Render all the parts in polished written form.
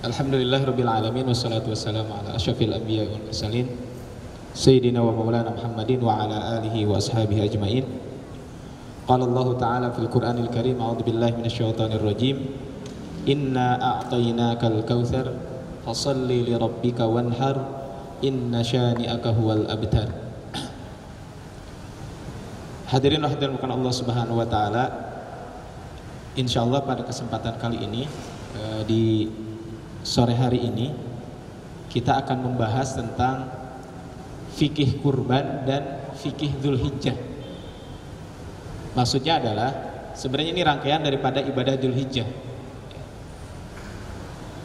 Alhamdulillahirabbil alamin wassalatu wassalamu ala asyrafil anbiya'i wal mursalin sayyidina wa maulana Muhammadin wa ala alihi wa ashabihi ajmain. Qala Allah ta'ala fil Qur'anil Karim, a'udzu billahi minasyaitonir rajim. Inna a'tainakal kautsar fashalli li rabbika wanhar inna syani'aka huwal abtar. Hadirin wa hadirat Allah Subhanahu wa taala. Insyaallah pada kesempatan kali ini di sore hari ini kita akan membahas tentang fikih kurban dan fikih Dzulhijjah. Maksudnya adalah sebenarnya ini rangkaian daripada ibadah Dzulhijjah.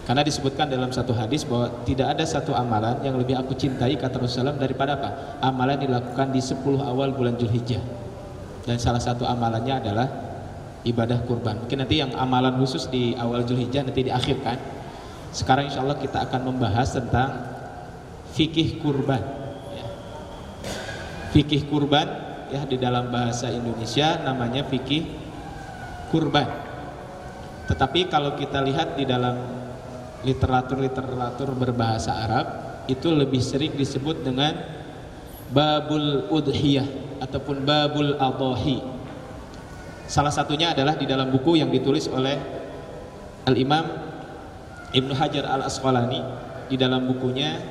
Karena disebutkan dalam satu hadis bahwa tidak ada satu amalan yang lebih aku cintai kata Rasulullah daripada apa? Amalan dilakukan di 10 awal bulan Dzulhijjah. Dan salah satu amalannya adalah ibadah kurban. Mungkin nanti yang amalan khusus di awal Dzulhijjah nanti diakhirkan. Sekarang insya Allah kita akan membahas tentang fikih kurban ya. Fikih kurban ya, di dalam bahasa Indonesia namanya fikih kurban. Tetapi kalau kita lihat di dalam literatur berbahasa Arab, itu lebih sering disebut dengan babul udhiyah ataupun babul adhahi. Salah satunya adalah di dalam buku yang ditulis oleh Al-Imam Ibnu Hajar Al-Asqalani di dalam bukunya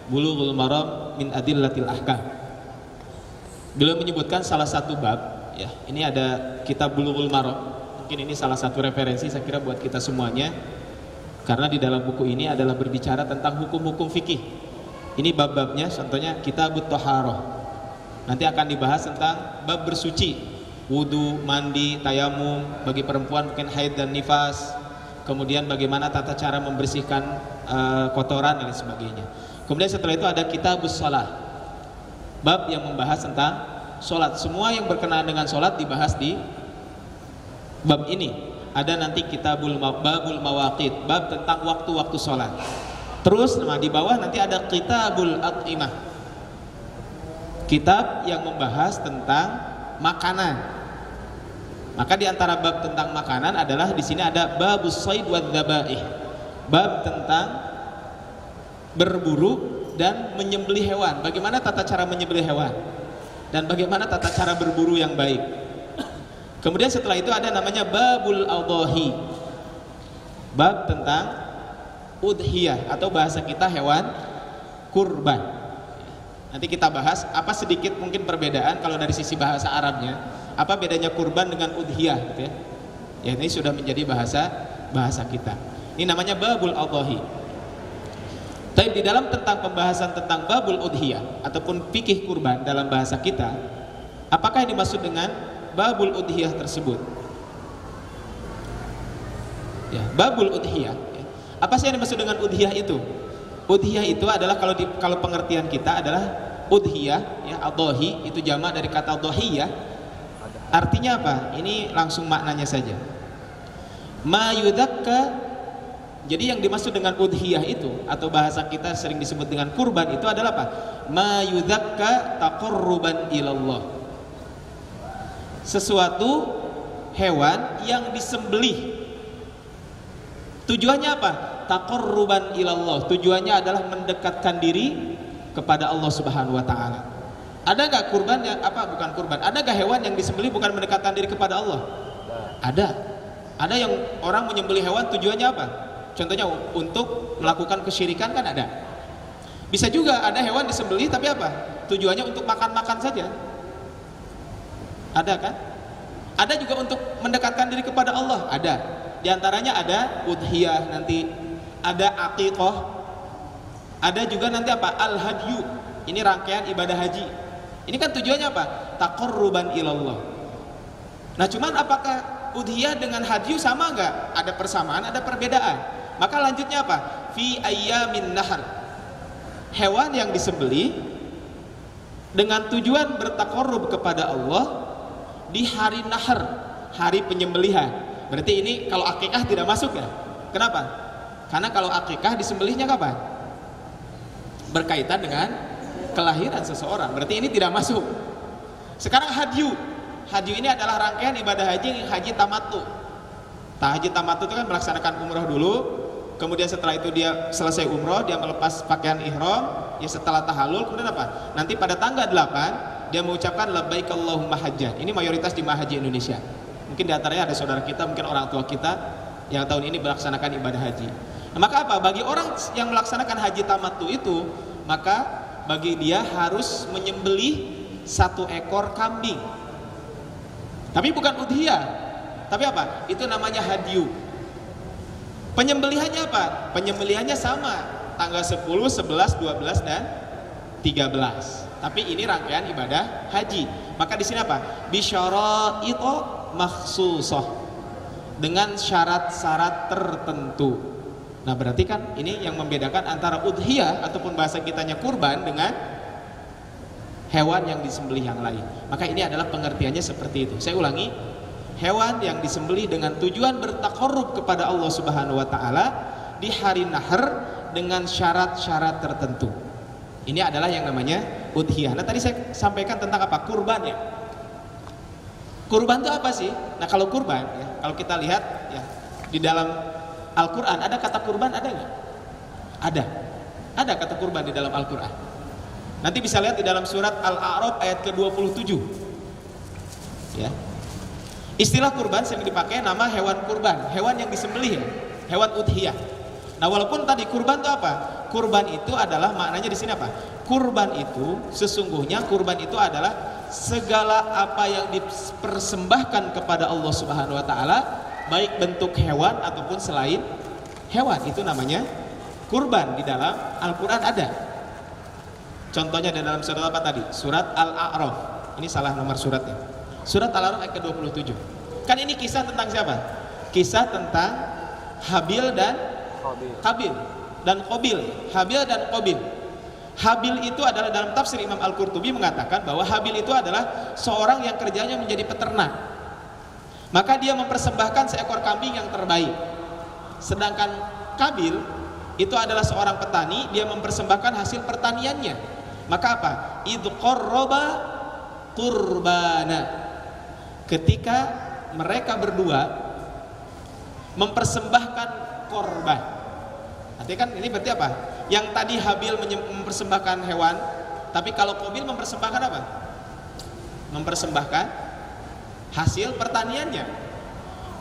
Bulughul Maram min Adillatil Ahkam. Beliau menyebutkan salah satu bab ya, ini ada kitab Bulughul Maram. Mungkin ini salah satu referensi saya kira buat kita semuanya, karena di dalam buku ini adalah berbicara tentang hukum-hukum fikih. Ini bab-babnya, contohnya Kitabut Thaharah. Nanti akan dibahas tentang bab bersuci, wudu, mandi, tayamum, bagi perempuan mungkin haid dan nifas. Kemudian bagaimana tata cara membersihkan kotoran dan lain sebagainya. Kemudian setelah itu ada Kitabus Shalah, bab yang membahas tentang sholat. Semua yang berkenaan dengan sholat dibahas di bab ini. Ada nanti Babul Mawaqit, bab tentang waktu-waktu sholat. Terus di bawah nanti ada Kitabul At'imah, kitab yang membahas tentang makanan. Maka di antara bab tentang makanan adalah di sini ada babus shayd wad dzabaih, bab tentang berburu dan menyembelih hewan. Bagaimana tata cara menyembelih hewan dan bagaimana tata cara berburu yang baik. Kemudian setelah itu ada namanya babul adhahi, bab tentang udhiyah atau bahasa kita hewan kurban. Nanti kita bahas apa sedikit mungkin perbedaan kalau dari sisi bahasa Arabnya. Apa bedanya kurban dengan udhiyah gitu ya. Ya ini sudah menjadi bahasa kita. Ini namanya babul adhahi. Tapi di dalam tentang pembahasan tentang babul udhiyah ataupun fikih kurban dalam bahasa kita, apakah yang dimaksud dengan babul udhiyah tersebut? Ya, babul udhiyah. Ya. Apa sih yang dimaksud dengan udhiyah itu? Udhiyah itu adalah kalau pengertian kita adalah udhiyah ya, adhahi itu jamak dari kata dhahiyah. Artinya apa? Ini langsung maknanya saja. Ma yudhakka. Jadi yang dimaksud dengan udhiyah itu atau bahasa kita sering disebut dengan kurban itu adalah apa? Ma yudhakka taqarruban ilallah. Sesuatu hewan yang disembelih. Tujuannya apa? Taqarruban ilallah. Tujuannya adalah mendekatkan diri kepada Allah Subhanahu wa taala. Ada nggak kurban yang bukan kurban? Ada nggak hewan yang disembelih bukan mendekatkan diri kepada Allah? Ada. Ada yang orang menyembelih hewan tujuannya apa? Contohnya untuk melakukan kesyirikan kan ada. Bisa juga ada hewan disembelih tapi apa? Tujuannya untuk makan-makan saja. Ada kan? Ada juga untuk mendekatkan diri kepada Allah. Ada. Di antaranya ada udhiyah, nanti ada aqiqah. Ada juga nanti apa? Al-hadyu. Ini rangkaian ibadah haji. Ini kan tujuannya apa? Taqarruban ilallah. Nah cuman apakah udhiyah dengan hadyu sama enggak? Ada persamaan, ada perbedaan. Maka lanjutnya apa? Fi ayyamin nahar. Hewan yang disembelih dengan tujuan bertaqarrub kepada Allah di hari nahar, hari penyembelihan. Berarti ini kalau akikah tidak masuk ya? Kenapa? Karena kalau akikah disembelihnya kapan? Berkaitan dengan kelahiran seseorang, berarti ini tidak masuk. Sekarang hadyu ini adalah rangkaian ibadah haji tamattu. Haji tamattu itu kan melaksanakan umrah dulu, kemudian setelah itu dia selesai umroh, dia melepas pakaian ihram, ya setelah tahallul, kemudian apa? Nanti pada tanggal 8 dia mengucapkan labbaik Allahumma hajjan. Ini mayoritas di Haji Indonesia. Mungkin di antaranya ada saudara kita, mungkin orang tua kita yang tahun ini melaksanakan ibadah haji. Nah, maka apa? Bagi orang yang melaksanakan haji tamattu itu, maka bagi dia harus menyembelih 1 ekor kambing. Tapi bukan udhiyah. Tapi apa? Itu namanya hadyu. Penyembelihannya apa? Penyembelihannya sama, tanggal 10, 11, 12 dan 13. Tapi ini rangkaian ibadah haji. Maka di sini apa? Bisyara'idho makhsusah, dengan syarat-syarat tertentu. Nah, berarti kan ini yang membedakan antara udhiyah ataupun bahasa kitanya kurban dengan hewan yang disembelih yang lain. Maka ini adalah pengertiannya seperti itu. Saya ulangi, hewan yang disembelih dengan tujuan bertakarrub kepada Allah Subhanahu wa taala di hari Nahr dengan syarat-syarat tertentu. Ini adalah yang namanya udhiyah. Nah, tadi saya sampaikan tentang apa? Kurban ya. Kurban itu apa sih? Nah, kalau kurban ya, kalau kita lihat ya di dalam Al-Qur'an ada kata kurban, ada nggak? Ada. Ada kata kurban di dalam Al-Qur'an. Nanti bisa lihat di dalam surat Al-A'raf ayat ke-27. Ya. Istilah kurban sering dipakai nama hewan kurban, hewan yang disembelih, hewan udhiyah. Nah, walaupun tadi kurban itu apa? Kurban itu adalah maknanya di sini apa? Kurban itu sesungguhnya kurban itu adalah segala apa yang dipersembahkan kepada Allah Subhanahu wa taala, baik bentuk hewan ataupun selain hewan, itu namanya kurban. Di dalam Al-Qur'an ada. Contohnya di dalam surat apa tadi? Surat Al-A'raf. Ini salah nomor suratnya. Surat Al-A'raf ayat ke-27. Kan ini kisah tentang siapa? Kisah tentang Habil dan Qabil dan Qabil. Habil dan Qabil. Habil itu adalah, dalam tafsir Imam Al-Qurtubi mengatakan bahwa Habil itu adalah seorang yang kerjanya menjadi peternak. Maka dia mempersembahkan seekor kambing yang terbaik. Sedangkan Qabil itu adalah seorang petani, dia mempersembahkan hasil pertaniannya. Maka apa? Idh qarraba qurbana. Ketika mereka berdua mempersembahkan korban. Nanti kan ini berarti apa? Yang tadi Habil mempersembahkan hewan, tapi kalau Qabil mempersembahkan apa? Mempersembahkan hasil pertaniannya.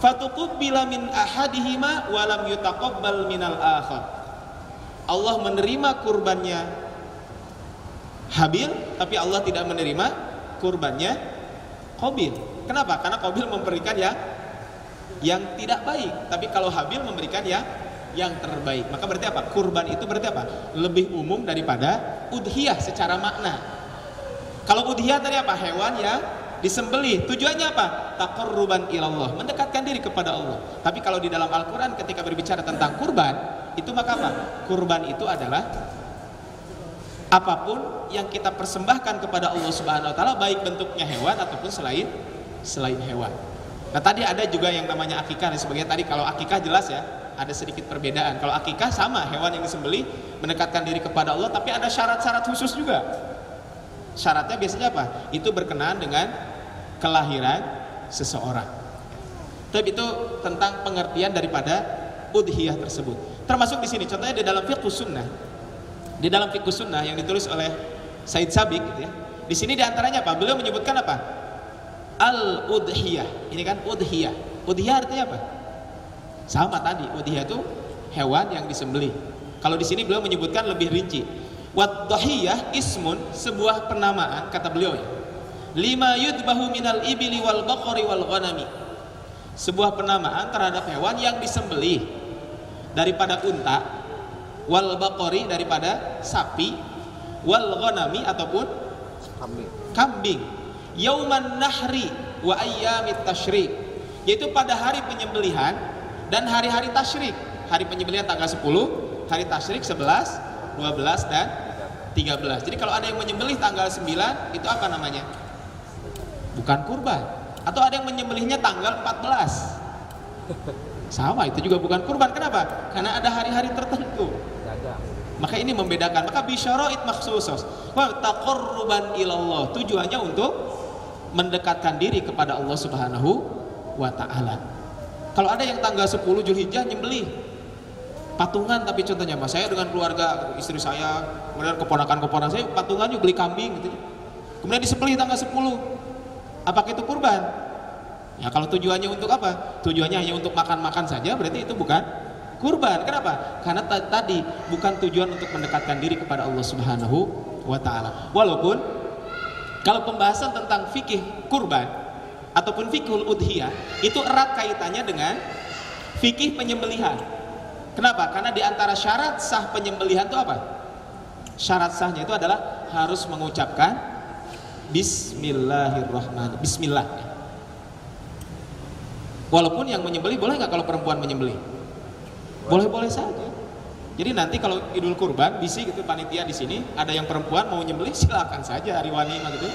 Fatuqbila min ahadihima wa lam yutaqabbal minal akhar. Allah menerima kurbannya Habil, tapi Allah tidak menerima kurbannya Qabil. Kenapa? Karena Qabil memberikan yang tidak baik, tapi kalau Habil memberikan yang terbaik. Maka berarti apa? Kurban itu berarti apa? Lebih umum daripada udhiyah secara makna. Kalau udhiyah tadi apa? Hewan yang disembelih. Tujuannya apa? Taqarruban ilallah, mendekatkan diri kepada Allah. Tapi kalau di dalam Al-Qur'an ketika berbicara tentang kurban, itu maka apa? Kurban itu adalah apapun yang kita persembahkan kepada Allah Subhanahu wa taala, baik bentuknya hewan ataupun selain hewan. Nah, tadi ada juga yang namanya akikah dan sebagainya. Tadi kalau akikah jelas ya, ada sedikit perbedaan. Kalau akikah sama, hewan yang disembelih mendekatkan diri kepada Allah, tapi ada syarat-syarat khusus juga. Syaratnya biasanya apa? Itu berkenaan dengan kelahiran seseorang. Tapi itu tentang pengertian daripada udhiyah tersebut. Termasuk di sini contohnya di dalam fiqh sunnah. Di dalam fiqh sunnah yang ditulis oleh Said Sabiq gitu ya. Di sini diantaranya apa? Beliau menyebutkan apa? Al-udhiyah. Ini kan udhiyah. Udhiyah artinya apa? Sama tadi, udhiyah itu hewan yang disembelih. Kalau di sini beliau menyebutkan lebih rinci. Wadhiyah ismun, sebuah penamaan kata beliau ya. Lima yudbahu minal ibili wal baqari wal ghanami. Sebuah penamaan terhadap hewan yang disembelih daripada unta, wal baqari daripada sapi, wal ghanami ataupun kambing. Yauman nahri wa ayyamit tasyrik, yaitu pada hari penyembelihan dan hari-hari tasyrik. Hari penyembelihan tanggal 10, hari tasyrik 11, 12 dan 13. Jadi kalau ada yang menyembelih tanggal 9, itu apa namanya? Bukan kurban. Atau ada yang menyembelihnya tanggal 14. Sama, itu juga bukan kurban. Kenapa? Karena ada hari-hari tertentu. Maka ini membedakan. Maka bisyara'id makhsusus wa taqarruban ilallah, tujuannya untuk mendekatkan diri kepada Allah Subhanahu wa taala. Kalau ada yang tanggal 10 Zulhijjah nyembelih, patungan, tapi contohnya mas, saya dengan keluarga istri saya, kemudian keponakan saya patungan yuk beli kambing gitu, kemudian disembelih tanggal 10, apakah itu kurban? Ya kalau tujuannya untuk apa? Tujuannya hanya untuk makan-makan saja, berarti itu bukan kurban. Kenapa? Karena tadi bukan tujuan untuk mendekatkan diri kepada Allah Subhanahu wa Ta'ala. Walaupun kalau pembahasan tentang fikih kurban ataupun fikihul udhiyah itu erat kaitannya dengan fikih penyembelihan. Kenapa? Karena di antara syarat sah penyembelihan itu apa? Syarat sahnya itu adalah harus mengucapkan Bismillahirrahmanirrahim. Bismillah. Walaupun yang menyembelih boleh nggak kalau perempuan menyembelih? Boleh-boleh saja. Jadi nanti kalau Idul Kurban, bisi gitu panitia di sini ada yang perempuan mau menyembelih, silakan saja hari wanita gitu.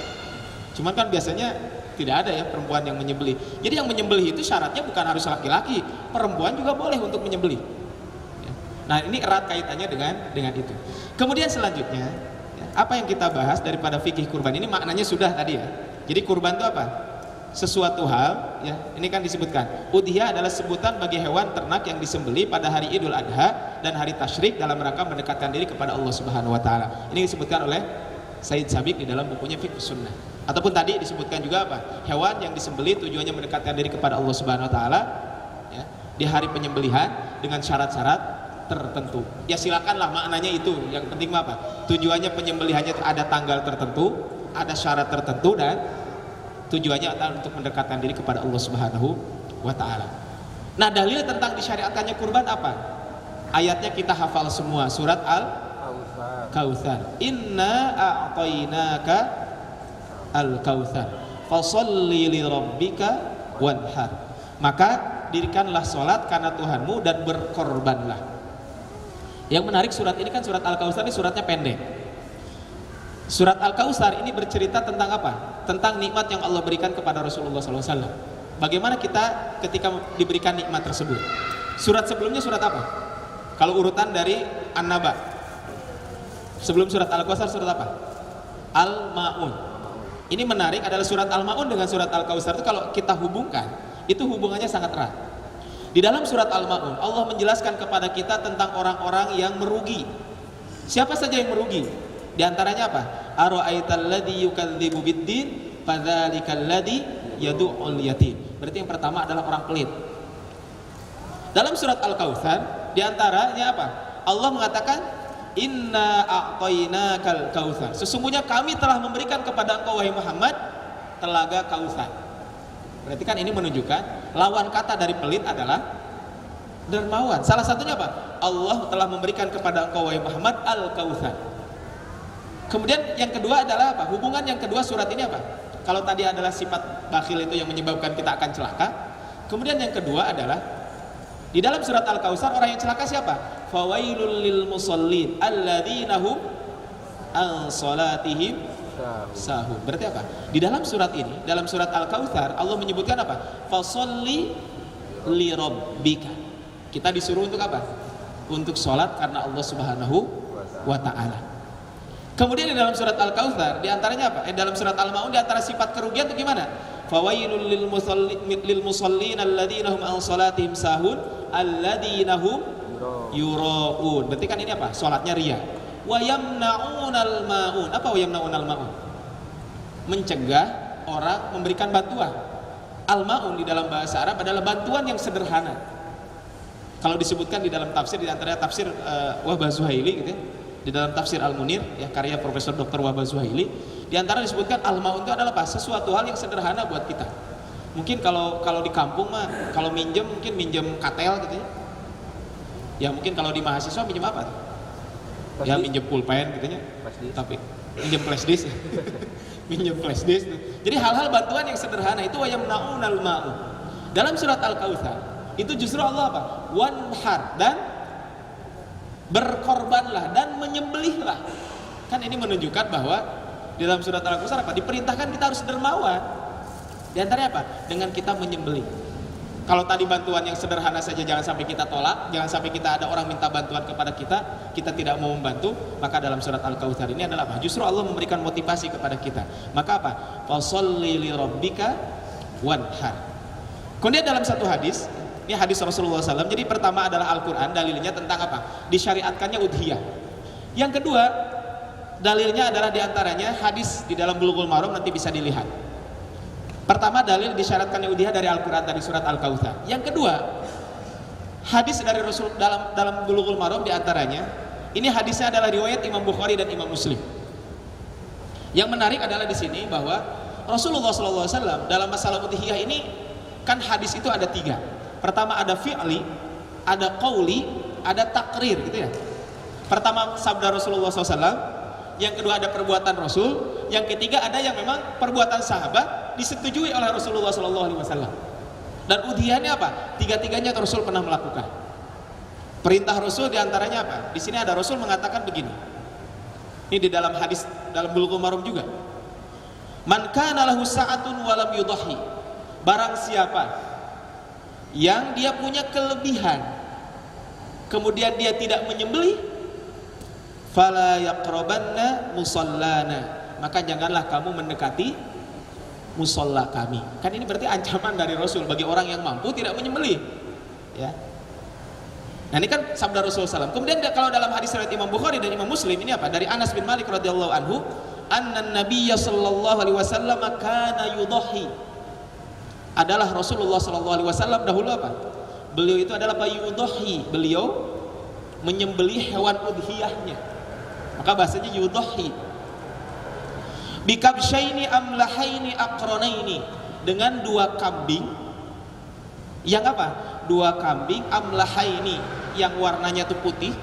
Cuman kan biasanya tidak ada ya perempuan yang menyembelih. Jadi yang menyembelih itu syaratnya bukan harus laki-laki, perempuan juga boleh untuk menyembelih. Nah ini erat kaitannya dengan itu. Kemudian selanjutnya, apa yang kita bahas daripada fikih kurban ini maknanya sudah tadi ya. Jadi kurban itu apa? Sesuatu hal ya, ini kan disebutkan udhiyah adalah sebutan bagi hewan ternak yang disembelih pada hari Idul Adha dan hari tasyrik dalam rangka mendekatkan diri kepada Allah Subhanahu wa Ta'ala. Ini disebutkan oleh Said Sabiq di dalam bukunya Fiqh Sunnah. Ataupun tadi disebutkan juga apa? Hewan yang disembelih tujuannya mendekatkan diri kepada Allah Subhanahu wa Ta'ala ya, di hari penyembelihan dengan syarat-syarat tertentu. Ya silakanlah maknanya itu. Yang penting apa? Tujuannya penyembelihannya ada tanggal tertentu, ada syarat tertentu dan tujuannya adalah untuk mendekatkan diri kepada Allah Subhanahu wa Ta'ala. Nah dalil tentang disyariatkannya kurban apa? Ayatnya kita hafal semua, surat Al-Kautsar. Inna a'tainaka al-kautsar fasholli li rabbika wanhar. Maka dirikanlah sholat karena Tuhanmu dan berkorbanlah. Yang menarik surat ini kan surat Al-Kautsar ini suratnya pendek. Surat Al-Kautsar ini bercerita tentang apa? Tentang nikmat yang Allah berikan kepada Rasulullah SAW. Bagaimana kita ketika diberikan nikmat tersebut? Surat sebelumnya surat apa? Kalau urutan dari An-Naba, sebelum surat Al-Kautsar surat apa? Al-Ma'un. Ini menarik adalah surat Al-Ma'un dengan surat Al-Kautsar itu kalau kita hubungkan, itu hubungannya sangat erat. Di dalam surat Al-Ma'un Allah menjelaskan kepada kita tentang orang-orang yang merugi. Siapa saja yang merugi? Di antaranya apa? Ara'aital ladzi yukadzibu biddin fadzalikal ladzi yad'ul yatim. Berarti yang pertama adalah orang pelit. Dalam surat Al-Kautsar di antaranya apa? Allah mengatakan inna a'tainakal kautsar. Sesungguhnya kami telah memberikan kepada engkau wahai Muhammad telaga Kautsar. Berarti kan ini menunjukkan lawan kata dari pelit adalah dermawan. Salah satunya apa? Allah telah memberikan kepada engkau wahai Muhammad Al-Kautsar. Kemudian yang kedua adalah apa? Hubungan yang kedua surat ini apa? Kalau tadi adalah sifat bakhil itu yang menyebabkan kita akan celaka. Kemudian yang kedua adalah di dalam surat Al-Kautsar orang yang celaka siapa? Fawailul lil musallin alladzina hum an salatihim sahun. Berarti apa? Di dalam surat ini, dalam surat Al-Kautsar Allah menyebutkan apa? Fasholli li rabbika. Kita disuruh untuk apa? Untuk sholat karena Allah Subhanahu wa Ta'ala. Kemudian di dalam surat Al-Kautsar di antaranya apa? Dalam surat Al-Ma'un di antara sifat kerugian itu gimana? Fawailul lil musallin alladzina hum an salatihim sahun alladzina hum yuraun. Berarti kan ini apa? Salatnya riya. Wa yamna'unal ma'un. Apa wa yamna'unal ma'un? Mencegah orang memberikan bantuan. Al-ma'un di dalam bahasa Arab adalah bantuan yang sederhana. Kalau disebutkan di dalam tafsir di antaranya tafsir Wahbah Zuhaili gitu ya. Di dalam tafsir Al-Munir ya karya Profesor Dr. Wahbah Zuhaili di antara disebutkan al-ma'un itu adalah apa? Sesuatu hal yang sederhana buat kita. Mungkin kalau di kampung mah kalau minjem mungkin minjem katel gitu ya. Ya mungkin kalau di mahasiswa minjem apa? Ya minjem pulpen gitu ya. Tapi minjem flash disk. Minjem flash disk. Jadi hal-hal bantuan yang sederhana itu wa yamna'unal ma'un. Dalam surat Al-Kautsar itu justru Allah apa? Wanhar dan berkorbanlah dan menyembelihlah. Kan ini menunjukkan bahwa di dalam surat Al-Kautsar apa? Diperintahkan kita harus dermawan. Di antaranya apa? Dengan kita menyembelih. Kalau tadi bantuan yang sederhana saja jangan sampai kita tolak, jangan sampai kita ada orang minta bantuan kepada kita tidak mau membantu, maka dalam surat Al-Kautsar ini adalah apa? Justru Allah memberikan motivasi kepada kita. Maka apa? Fasholli li rabbika wanhar. Kemudian dalam satu hadis Ini hadis Rasulullah SAW. Jadi pertama adalah Al-Quran, dalilnya tentang apa? Disyariatkannya udhiyah. Yang kedua, dalilnya adalah diantaranya hadis di dalam Bulughul Maram, nanti bisa dilihat. Pertama, dalil disyaratkannya udhiyah dari Al-Quran, dari surat Al-Kautsar. Yang kedua, hadis dari Rasul dalam Bulughul Maram diantaranya, ini hadisnya adalah riwayat Imam Bukhari dan Imam Muslim. Yang menarik adalah di sini bahwa Rasulullah SAW dalam masalah udhiyah ini, kan hadis itu ada 3. Pertama ada fi'li, ada qauli, ada takrir, gitu ya. Pertama sabda Rasulullah SAW, yang kedua ada perbuatan Rasul, yang ketiga ada yang memang perbuatan sahabat disetujui oleh Rasulullah SAW. Dan udhiyahnya apa? Tiga-tiganya Rasul pernah melakukan. Perintah Rasul diantaranya apa? Di sini ada Rasul mengatakan begini. Ini di dalam hadis dalam Bulughul Maram juga. Man kana lahu sa'atun wa lam yudhi. Barang siapa yang dia punya kelebihan, kemudian dia tidak menyembelih, fala yaqrabanna musallana, maka janganlah kamu mendekati musalla kami. Kan ini berarti ancaman dari Rasul bagi orang yang mampu tidak menyembelih, ya. Nah, ini kan sabda Rasul SAW. Kemudian kalau dalam hadis riwayat Imam Bukhari dan Imam Muslim ini apa? Dari Anas bin Malik radhiyallahu anhu, anna Nabiyya sallallahu alaihi wasallam kana yudhi. Adalah Rasulullah sallallahu alaihi wasallam dahulu apa? Beliau itu adalah yudhi. Beliau menyembelih hewan udhiyahnya. Maka bahasanya yudhi. Bikabsyaini amlahaini aqranaini, dengan 2 kambing yang apa? 2 kambing amlahaini yang warnanya itu putih,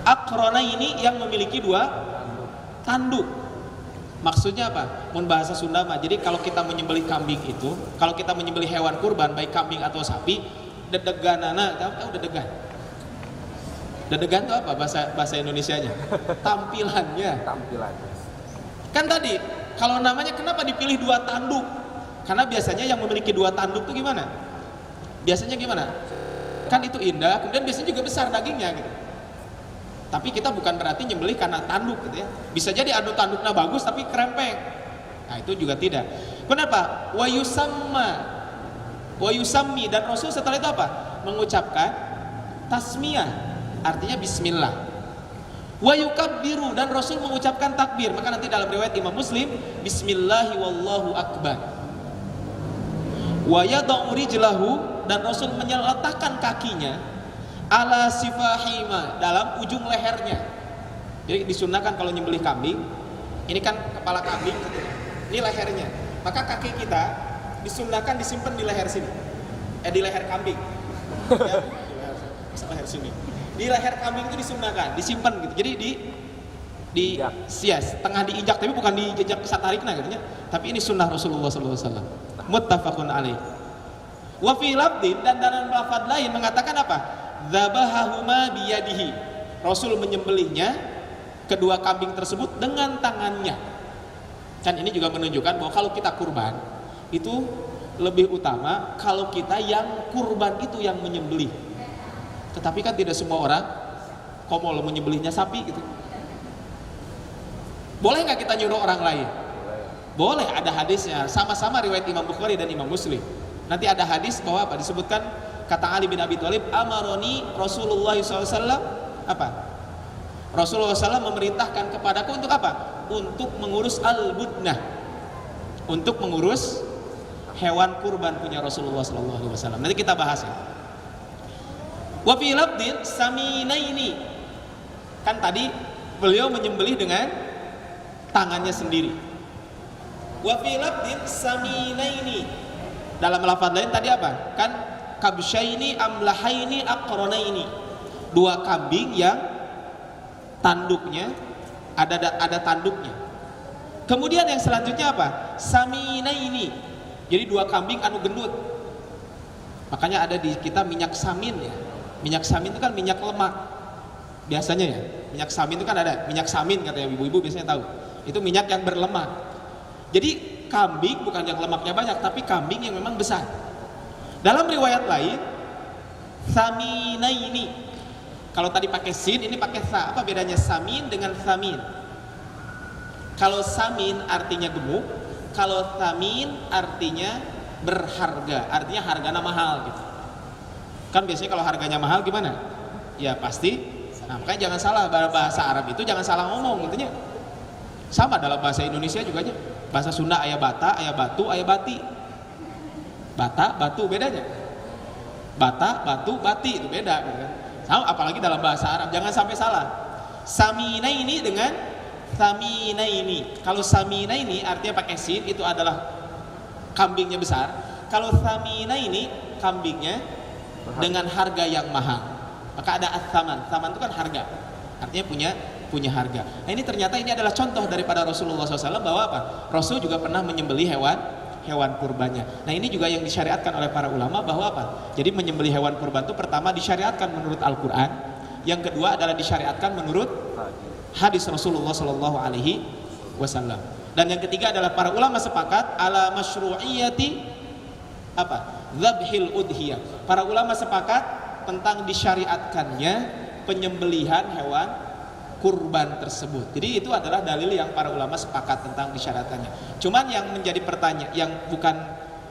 aqranaini yang memiliki 2 tanduk. Maksudnya apa? Mun bahasa Sunda mah, jadi kalau kita menyembelih kambing itu, kalau kita menyembelih hewan kurban baik kambing atau sapi, dedeganana, tahu dedegan? Dedegan itu apa bahasa Indonesianya? Tampilannya. Kan tadi kalau namanya kenapa dipilih 2 tanduk? Karena biasanya yang memiliki 2 tanduk itu gimana? Biasanya gimana? Kan itu indah, kemudian biasanya juga besar dagingnya gitu. Tapi kita bukan berarti nyembelih karena tanduk gitu ya. Bisa jadi adu tanduknya bagus tapi krempeng. Nah, itu juga tidak. Kenapa? Wa yusammi, dan Rasul setelah itu apa? Mengucapkan tasmiyah, artinya bismillah. Wa yukabbiru, dan Rasul mengucapkan takbir. Maka nanti dalam riwayat Imam Muslim, bismillahi wallahu akbar. Wa yada'u rijlahu, dan Rasul menyeletakkan kakinya ala sifahima, dalam ujung lehernya. Jadi disunahkan kalau nyembelih kambing, ini kan kepala kambing, ini lehernya. Maka kaki kita disunahkan disimpan di leher sini, di leher kambing. Ya, leher sini. Di leher kambing itu disunahkan, disimpan gitu. Jadi di sias, tengah diinjak, tapi bukan dijejak satarikna gitu ya. Tapi ini sunnah Rasulullah SAW. Muttafaqun alaih. Wa fi lafdin, dan dalam lafaz lain mengatakan apa? Dzabahahuma biyadihi. Rasul menyembelihnya, kedua kambing tersebut dengan tangannya. Kan ini juga menunjukkan bahwa kalau kita kurban itu lebih utama kalau kita yang kurban itu yang menyembelih. Tetapi kan tidak semua orang komol menyembelihnya sapi gitu. Boleh nggak kita nyuruh orang lain? Boleh, ada hadisnya. Sama-sama riwayat Imam Bukhari dan Imam Muslim. Nanti ada hadis bahwa apa? Disebutkan kata Ali bin Abi Thalib, amaroni Rasulullah SAW apa? Rasulullah SAW memerintahkan kepadaku untuk apa? Untuk mengurus al-budnah, untuk mengurus hewan kurban punya Rasulullah SAW. Nanti kita bahas ya. Wa fi labdin saminaini, kan tadi beliau menyembelih dengan tangannya sendiri. Wa fi labdin saminaini, dalam lafaz lain tadi apa? Kan kabsyaini amlahaini aqranaini, 2 kambing yang tanduknya ada tanduknya. Kemudian yang selanjutnya apa? Saminaini, jadi 2 kambing anu gendut. Makanya ada di kita minyak samin ya. Minyak samin itu kan minyak lemak biasanya ya. Minyak samin itu kan ada minyak samin, katanya ibu-ibu biasanya tahu. Itu minyak yang berlemak. Jadi kambing bukan yang lemaknya banyak, tapi kambing yang memang besar. Dalam riwayat lain, saminaini. Kalau tadi pakai sin, ini pakai sa. Apa bedanya samin dengan samin? Kalau samin artinya gemuk, kalau samin artinya berharga, artinya harganya mahal gitu. Kan biasanya kalau harganya mahal gimana? Ya pasti. Nah, makanya jangan salah, bahasa Arab itu jangan salah ngomong intinya. Sama dalam bahasa Indonesia juga aja. Bahasa Sunda aya bata, aya batu, aya bati. Bata, batu bedanya. Bata, batu, bati itu beda gitu kan. Sama apalagi dalam bahasa Arab, jangan sampai salah. Samina ini dengan samina ini. Kalau samina ini artinya pakai sin itu adalah kambingnya besar. Kalau samina ini kambingnya dengan harga yang mahal. Maka ada as-saman. Saman itu kan harga. Artinya punya harga. Nah, ini ternyata ini adalah contoh daripada Rasulullah SAW bahwa apa? Rasul juga pernah menyembelih hewan kurbannya. Nah, ini juga yang disyariatkan oleh para ulama bahwa apa? Jadi menyembelih hewan kurban itu pertama disyariatkan menurut Al-Qur'an, yang kedua adalah disyariatkan menurut hadis Rasulullah SAW. Dan yang ketiga adalah para ulama sepakat ala masyru'iyati apa? Dzabhil udhiyah. Para ulama sepakat tentang disyariatkannya penyembelihan hewan kurban tersebut. Jadi itu adalah dalil yang para ulama sepakat tentang disyariatkannya. Cuman yang menjadi pertanyaan, yang bukan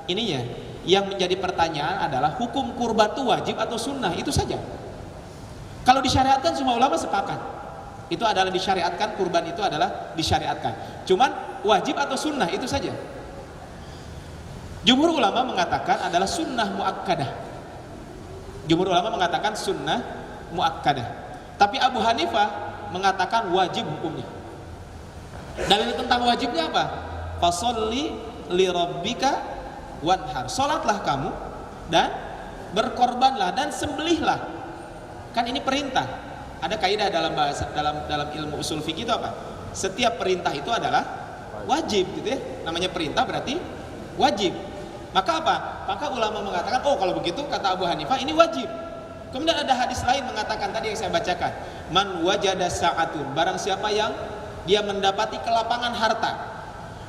ininya, yang menjadi pertanyaan adalah hukum kurban itu wajib atau sunnah, itu saja. Kalau disyariatkan semua ulama sepakat. Itu adalah disyariatkan, kurban itu adalah disyariatkan. Cuman wajib atau sunnah, itu saja. Jumhur ulama mengatakan adalah sunnah muakkadah. Jumhur ulama mengatakan sunnah muakkadah. Tapi Abu Hanifah mengatakan wajib hukumnya. Dalil tentang wajibnya apa? Fasholli li rabbika wanhar. Salatlah kamu dan berkorbanlah dan sembelihlah. Kan ini perintah. Ada kaidah dalam bahasa dalam ilmu usul fikih itu apa? Setiap perintah itu adalah wajib gitu ya. Namanya perintah berarti wajib. Maka apa? Maka ulama mengatakan, oh kalau begitu kata Abu Hanifah ini wajib. Kemudian ada hadis lain mengatakan tadi yang saya bacakan, man wajada sa'atun, barang siapa yang dia mendapati kelapangan harta,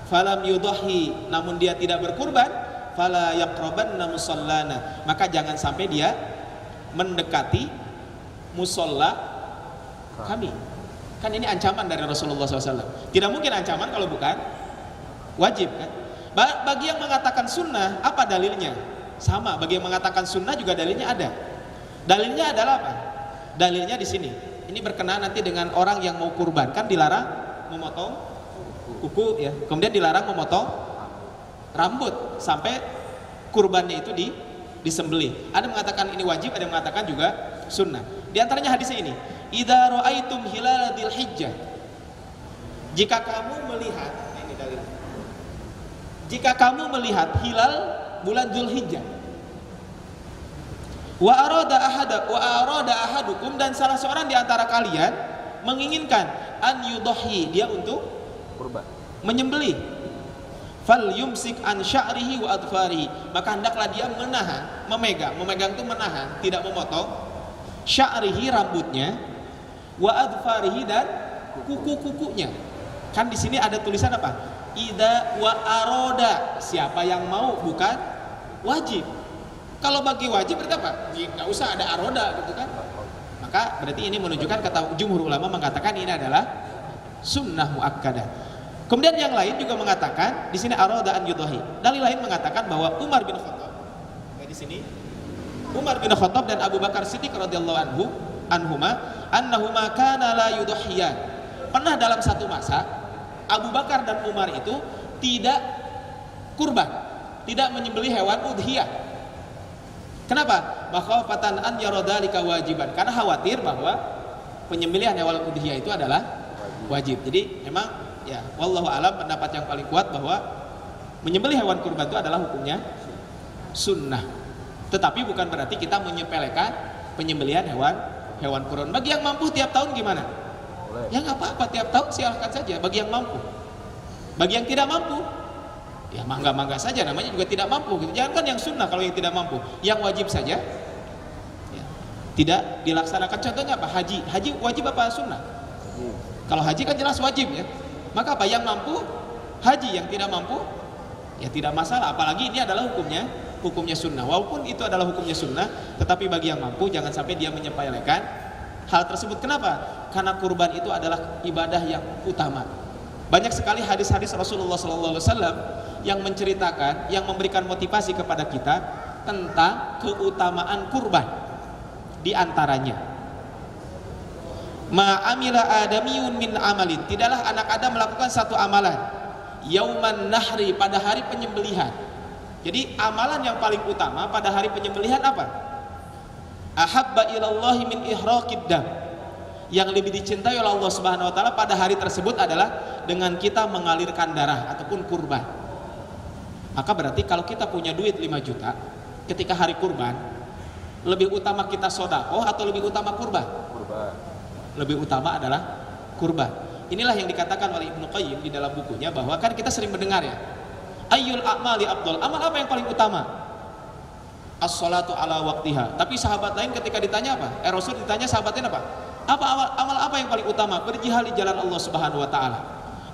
falam yudhahi, namun dia tidak berkurban, fala yaqrabanna musallana, maka jangan sampai dia mendekati musalla kami. Kan ini ancaman dari Rasulullah SAW. Tidak mungkin ancaman kalau bukan wajib kan. Bagi yang mengatakan sunnah, apa dalilnya? Sama, bagi yang mengatakan sunnah juga dalilnya ada. Dalilnya adalah apa? Dalilnya di sini. Ini berkenaan nanti dengan orang yang mau kurban, kan dilarang memotong kuku ya. Kemudian dilarang memotong rambut sampai kurbannya itu disembelih. Ada mengatakan ini wajib, ada yang mengatakan juga sunnah. Di antaranya hadisnya ini, idza ra'aitum hilal dzulhijjah. Jika kamu melihat, ini dalil. Jika kamu melihat hilal bulan Dzulhijjah, wa arada ahadukum, dan salah seorang di antara kalian menginginkan an yudhi, dia untuk kurban, menyembelih, fal yumsik an sya'rihi wa adfarihi, maka hendaklah dia memegang itu menahan, tidak memotong, sya'rihi rambutnya, wa adfarihi dan kuku-kukunya. Kan di sini ada tulisan apa? Ida wa aroda, siapa yang mau, bukan wajib. Kalau bagi wajib berarti apa? Nggak usah ada aroda gitu kan. Maka berarti ini menunjukkan, kata jumhur ulama mengatakan ini adalah sunnah muakkadah. Kemudian yang lain juga mengatakan di sini aroda an yudhi. Dalil lain mengatakan bahwa Umar bin Khattab, di sini Umar bin Khattab dan Abu Bakar Siddiq radhiyallahu anhuma annahuma kana la yudhiyan. Pernah dalam satu masa Abu Bakar dan Umar itu tidak kurban, tidak menyembelih hewan udhiyah. Kenapa? Makhafatan an yaradalika wajiban, karena khawatir bahwa penyembelihan hewan udhiyah itu adalah wajib. Jadi memang ya wallahu alam, pendapat yang paling kuat bahwa menyembelih hewan kurban itu adalah hukumnya sunnah. Tetapi bukan berarti kita menyepelekan penyembelihan hewan kurban. Bagi yang mampu tiap tahun gimana? Ya nggak apa-apa, tiap tahun silakan saja bagi yang mampu. Bagi yang tidak mampu, ya mangga-mangga saja, namanya juga tidak mampu gitu. Jangan kan yang sunnah kalau yang tidak mampu, yang wajib saja ya, tidak dilaksanakan. Contohnya apa? Haji wajib apa sunnah? Kalau haji kan jelas wajib ya. Maka apa? Yang mampu haji, yang tidak mampu ya tidak masalah. Apalagi ini adalah hukumnya sunnah. Walaupun itu adalah hukumnya sunnah, tetapi bagi yang mampu jangan sampai dia menyepelekan hal tersebut. Kenapa? Karena kurban itu adalah ibadah yang utama. Banyak sekali hadis-hadis Rasulullah SAW yang menceritakan, yang memberikan motivasi kepada kita tentang keutamaan kurban. Di antaranya, ma amila adamiyun min amalin, tidaklah anak Adam melakukan satu amalan yauman nahri, pada hari penyembelihan. Jadi amalan yang paling utama pada hari penyembelihan apa? Ahabba ilallahi min ihraqid dam, yang lebih dicintai oleh Allah Subhanahu wa taala pada hari tersebut adalah dengan kita mengalirkan darah ataupun kurban. Maka berarti kalau kita punya duit 5 juta ketika hari kurban, lebih utama kita sedekah atau lebih utama kurban? Kurban. Lebih utama adalah kurban. Inilah yang dikatakan oleh Ibnu Qayyim di dalam bukunya, bahwa kan kita sering mendengar ya, ayyul a'mali afdal, amal apa yang paling utama? As-salatu ala waqtiha. Tapi sahabat lain ketika ditanya apa? Rasul ditanya sahabatnya apa? Amal apa yang paling utama? Berjihad di jalan Allah Subhanahu wa taala.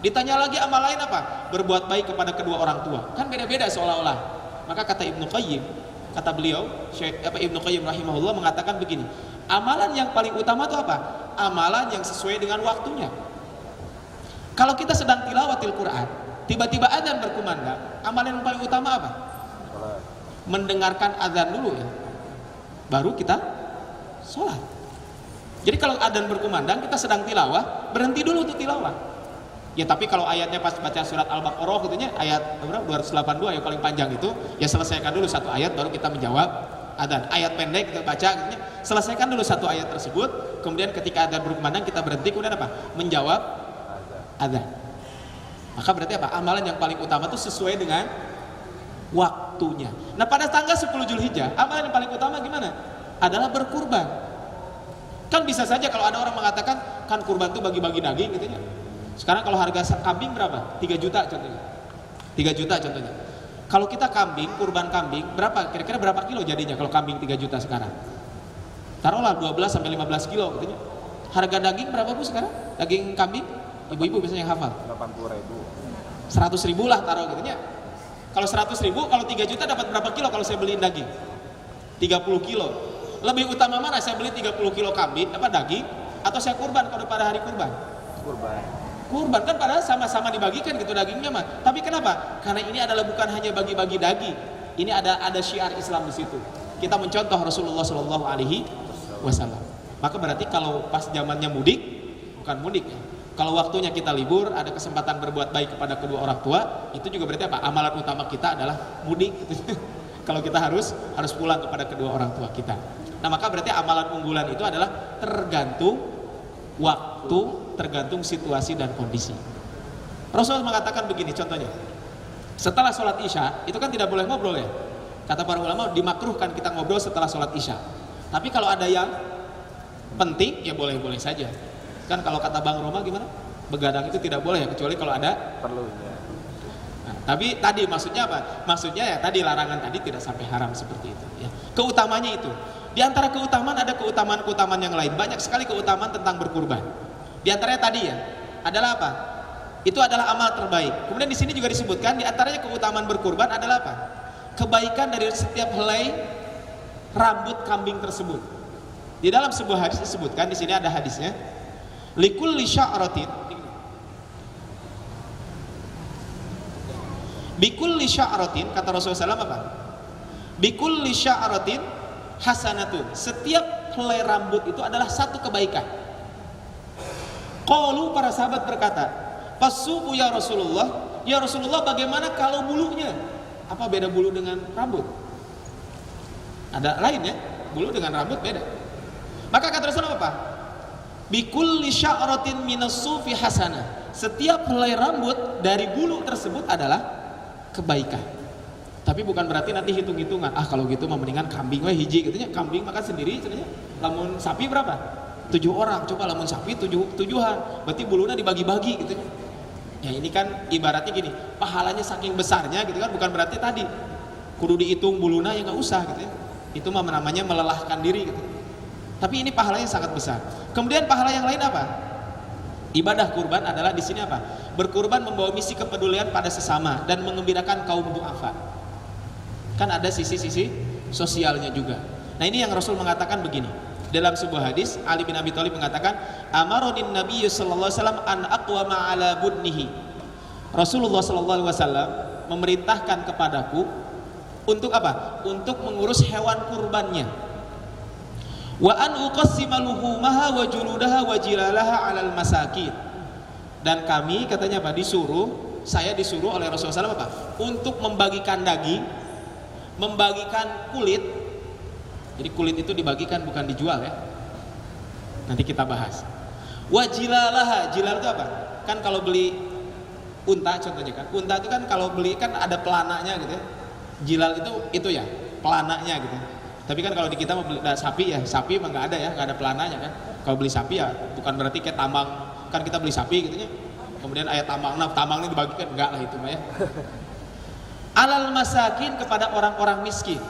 Ditanya lagi amal lain apa? Berbuat baik kepada kedua orang tua. Kan beda-beda seolah-olah. Maka kata Ibnu Qayyim, kata beliau, Ibnu Qayyim rahimahullah mengatakan begini, amalan yang paling utama itu apa? Amalan yang sesuai dengan waktunya. Kalau kita sedang tilawatil Quran, tiba-tiba adzan berkumandang, amalan yang paling utama apa? Mendengarkan adzan dulu ya, baru kita sholat. Jadi kalau adzan berkumandang, kita sedang tilawah, berhenti dulu untuk tilawah. Ya tapi kalau ayatnya pas baca surat Al-Baqarah katanya ayat berapa? 282 yang paling panjang itu, ya selesaikan dulu satu ayat baru kita menjawab adzan. Ayat pendek kita baca katanya, selesaikan dulu satu ayat tersebut, kemudian ketika adzan berkumandang kita berhenti, kemudian apa? Menjawab adzan. Maka berarti apa? Amalan yang paling utama itu sesuai dengan waktunya. Nah pada tanggal 10 Zulhijjah, amalan yang paling utama gimana? Adalah berkurban. Kan bisa saja kalau ada orang mengatakan kan kurban itu bagi-bagi daging gitu ya. Sekarang kalau harga kambing berapa? 3 juta contohnya. 3 juta contohnya. Kalau kita kambing, kurban kambing berapa? Kira-kira berapa kilo jadinya kalau kambing 3 juta sekarang? Taruhlah 12 sampai 15 kilo gitu ya. Harga daging berapa Bu sekarang? Daging kambing? Ibu-ibu biasanya yang hafal? 80.000. 100.000 lah taruh gitu ya. Kalau 100.000, kalau 3 juta dapat berapa kilo kalau saya beliin daging? 30 kilo. Lebih utama mana saya beli 30 kilo kambing, apa daging, atau saya kurban kalau pada hari kurban? Kurban kan padahal sama-sama dibagikan gitu dagingnya mah. Tapi kenapa? Karena ini adalah bukan hanya bagi-bagi daging. Ini ada syiar Islam di situ. Kita mencontoh Rasulullah Shallallahu Alaihi Wasallam. Maka berarti kalau pas zamannya mudik, bukan mudik ya. Kalau waktunya kita libur, ada kesempatan berbuat baik kepada kedua orang tua, itu juga berarti apa? Amalan utama kita adalah mudik. Kalau kita harus pulang kepada kedua orang tua kita. Nah maka berarti amalan unggulan itu adalah tergantung waktu, tergantung situasi dan kondisi. Rasul mengatakan begini contohnya, setelah sholat isya itu kan tidak boleh ngobrol ya. Kata para ulama dimakruhkan kita ngobrol setelah sholat isya. Tapi kalau ada yang penting ya boleh-boleh saja. Kan kalau kata Bang Roma gimana? Begadang itu tidak boleh ya, kecuali kalau ada perlunya. Nah, tapi tadi maksudnya apa? Maksudnya ya tadi larangan tadi tidak sampai haram seperti itu ya. Keutamanya itu. Di antara keutamaan ada keutamaan-keutamaan yang lain. Banyak sekali keutamaan tentang berkurban. Di antaranya tadi ya, adalah apa? Itu adalah amal terbaik. Kemudian di sini juga disebutkan di antaranya keutamaan berkurban adalah apa? Kebaikan dari setiap helai rambut kambing tersebut. Di dalam sebuah hadis disebutkan, di sini ada hadisnya. Likulli sya'ratin bikulli sya'ratin, kata Rasulullah SAW apa? Bikulli sya'ratin hasanatun, setiap helai rambut itu adalah satu kebaikan. Qalu, para sahabat berkata, fasubu ya Rasulullah bagaimana kalau bulunya? Apa beda bulu dengan rambut? Ada lain ya, bulu dengan rambut beda. Maka kata Rasulullah apa? Bikulli sya'ratin minas sufi hasanah, setiap helai rambut dari bulu tersebut adalah kebaikan. Tapi bukan berarti nanti hitung-hitungan, kalau gitu mah mendingan kambing we hiji gitu nya. Kambing makan sendiri cenanya. Lamun sapi berapa? 7 orang. Coba lamun sapi 7-an. Berarti bulunya dibagi-bagi gitu nya. Ya ini kan ibaratnya gini, pahalanya saking besarnya gitu kan, bukan berarti tadi kudu dihitung bulunya ya enggak usah gitu ya. Itu mah namanya melelahkan diri gitu. Tapi ini pahalanya sangat besar. Kemudian pahala yang lain apa? Ibadah kurban adalah di sini apa? Berkurban membawa misi kepedulian pada sesama dan mengembirakan kaum du'afa. Kan ada sisi-sisi sosialnya juga. Nah ini yang Rasul mengatakan begini. Dalam sebuah hadis, Ali bin Abi Thalib mengatakan, Amaronin Nabi sallallahu alaihi wasallam an aqwama ala budnihi. Rasulullah sallallahu alaihi wasallam memerintahkan kepadaku untuk apa? Untuk mengurus hewan kurbannya. Wa an uqassima luhumaha wa juludaha wa jilalaha 'alal masakin. Dan kami katanya apa? Saya disuruh oleh Rasulullah SAW apa? Untuk membagikan daging, membagikan kulit. Jadi kulit itu dibagikan bukan dijual ya. Nanti kita bahas. Wa jilalaha, jilal itu apa? Kan kalau beli unta contohnya kan. Unta itu kan kalau beli kan ada pelananya gitu ya. Jilal itu ya, pelananya gitu. Tapi kan kalau di kita mau beli sapi ya, sapi mah nggak ada ya, nggak ada pelananya kan. Kalau beli sapi ya bukan berarti kayak tambang, kan kita beli sapi gitu ya. Kemudian ayat tambangnya dibagikan, enggak lah itu mah ya. Alal masakin, kepada orang-orang miskin.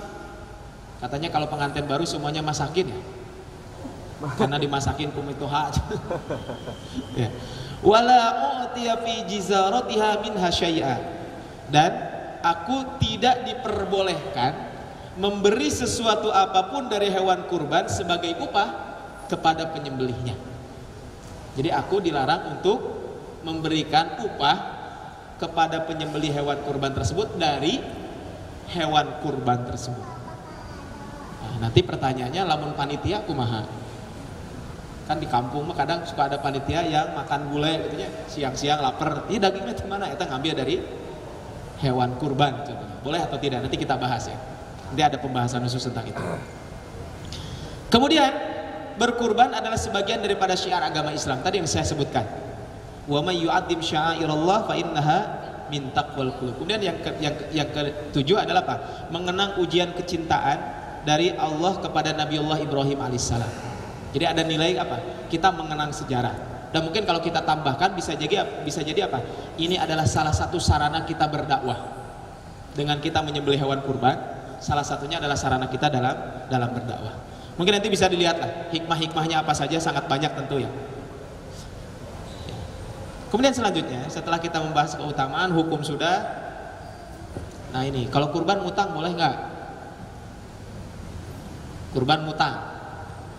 Katanya kalau pengantin baru semuanya masakin ya. Karena dimasakin kumituha. Ya. Wala u'tiya fi jizaratiha minha syai'a. Dan aku tidak diperbolehkan memberi sesuatu apapun dari hewan kurban sebagai upah kepada penyembelihnya. Jadi aku dilarang untuk memberikan upah kepada penyembelih hewan kurban tersebut dari hewan kurban tersebut. Nah, nanti pertanyaannya, lamun panitia kumaha? Kan di kampung mah kadang suka ada panitia yang makan gulai gitu ya, siang-siang lapar, ini dagingnya di mana? Kita ngambil dari hewan kurban contohnya. Boleh atau tidak? Nanti kita bahas ya. Nanti ada pembahasan khusus tentang itu. Kemudian berkurban adalah sebagian daripada syiar agama Islam tadi yang saya sebutkan. Wa may yu'azzim sya'airallah fa innaha min taqwal qulub. Kemudian yang ketujuh adalah apa? Mengenang ujian kecintaan dari Allah kepada Nabiullah Ibrahim alaihissalam. Jadi ada nilai apa? Kita mengenang sejarah. Dan mungkin kalau kita tambahkan bisa jadi apa? Ini adalah salah satu sarana kita berdakwah. Dengan kita menyembelih hewan kurban, salah satunya adalah sarana kita dalam berdakwah. Mungkin nanti bisa dilihatlah hikmah-hikmahnya apa saja, sangat banyak tentu ya. Kemudian selanjutnya setelah kita membahas keutamaan, hukum sudah. Nah ini, kalau kurban mutang boleh nggak? Kurban mutang,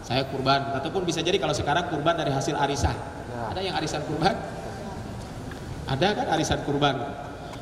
saya kurban, ataupun bisa jadi kalau sekarang kurban dari hasil arisan. Ada yang arisan kurban? Ada kan arisan kurban?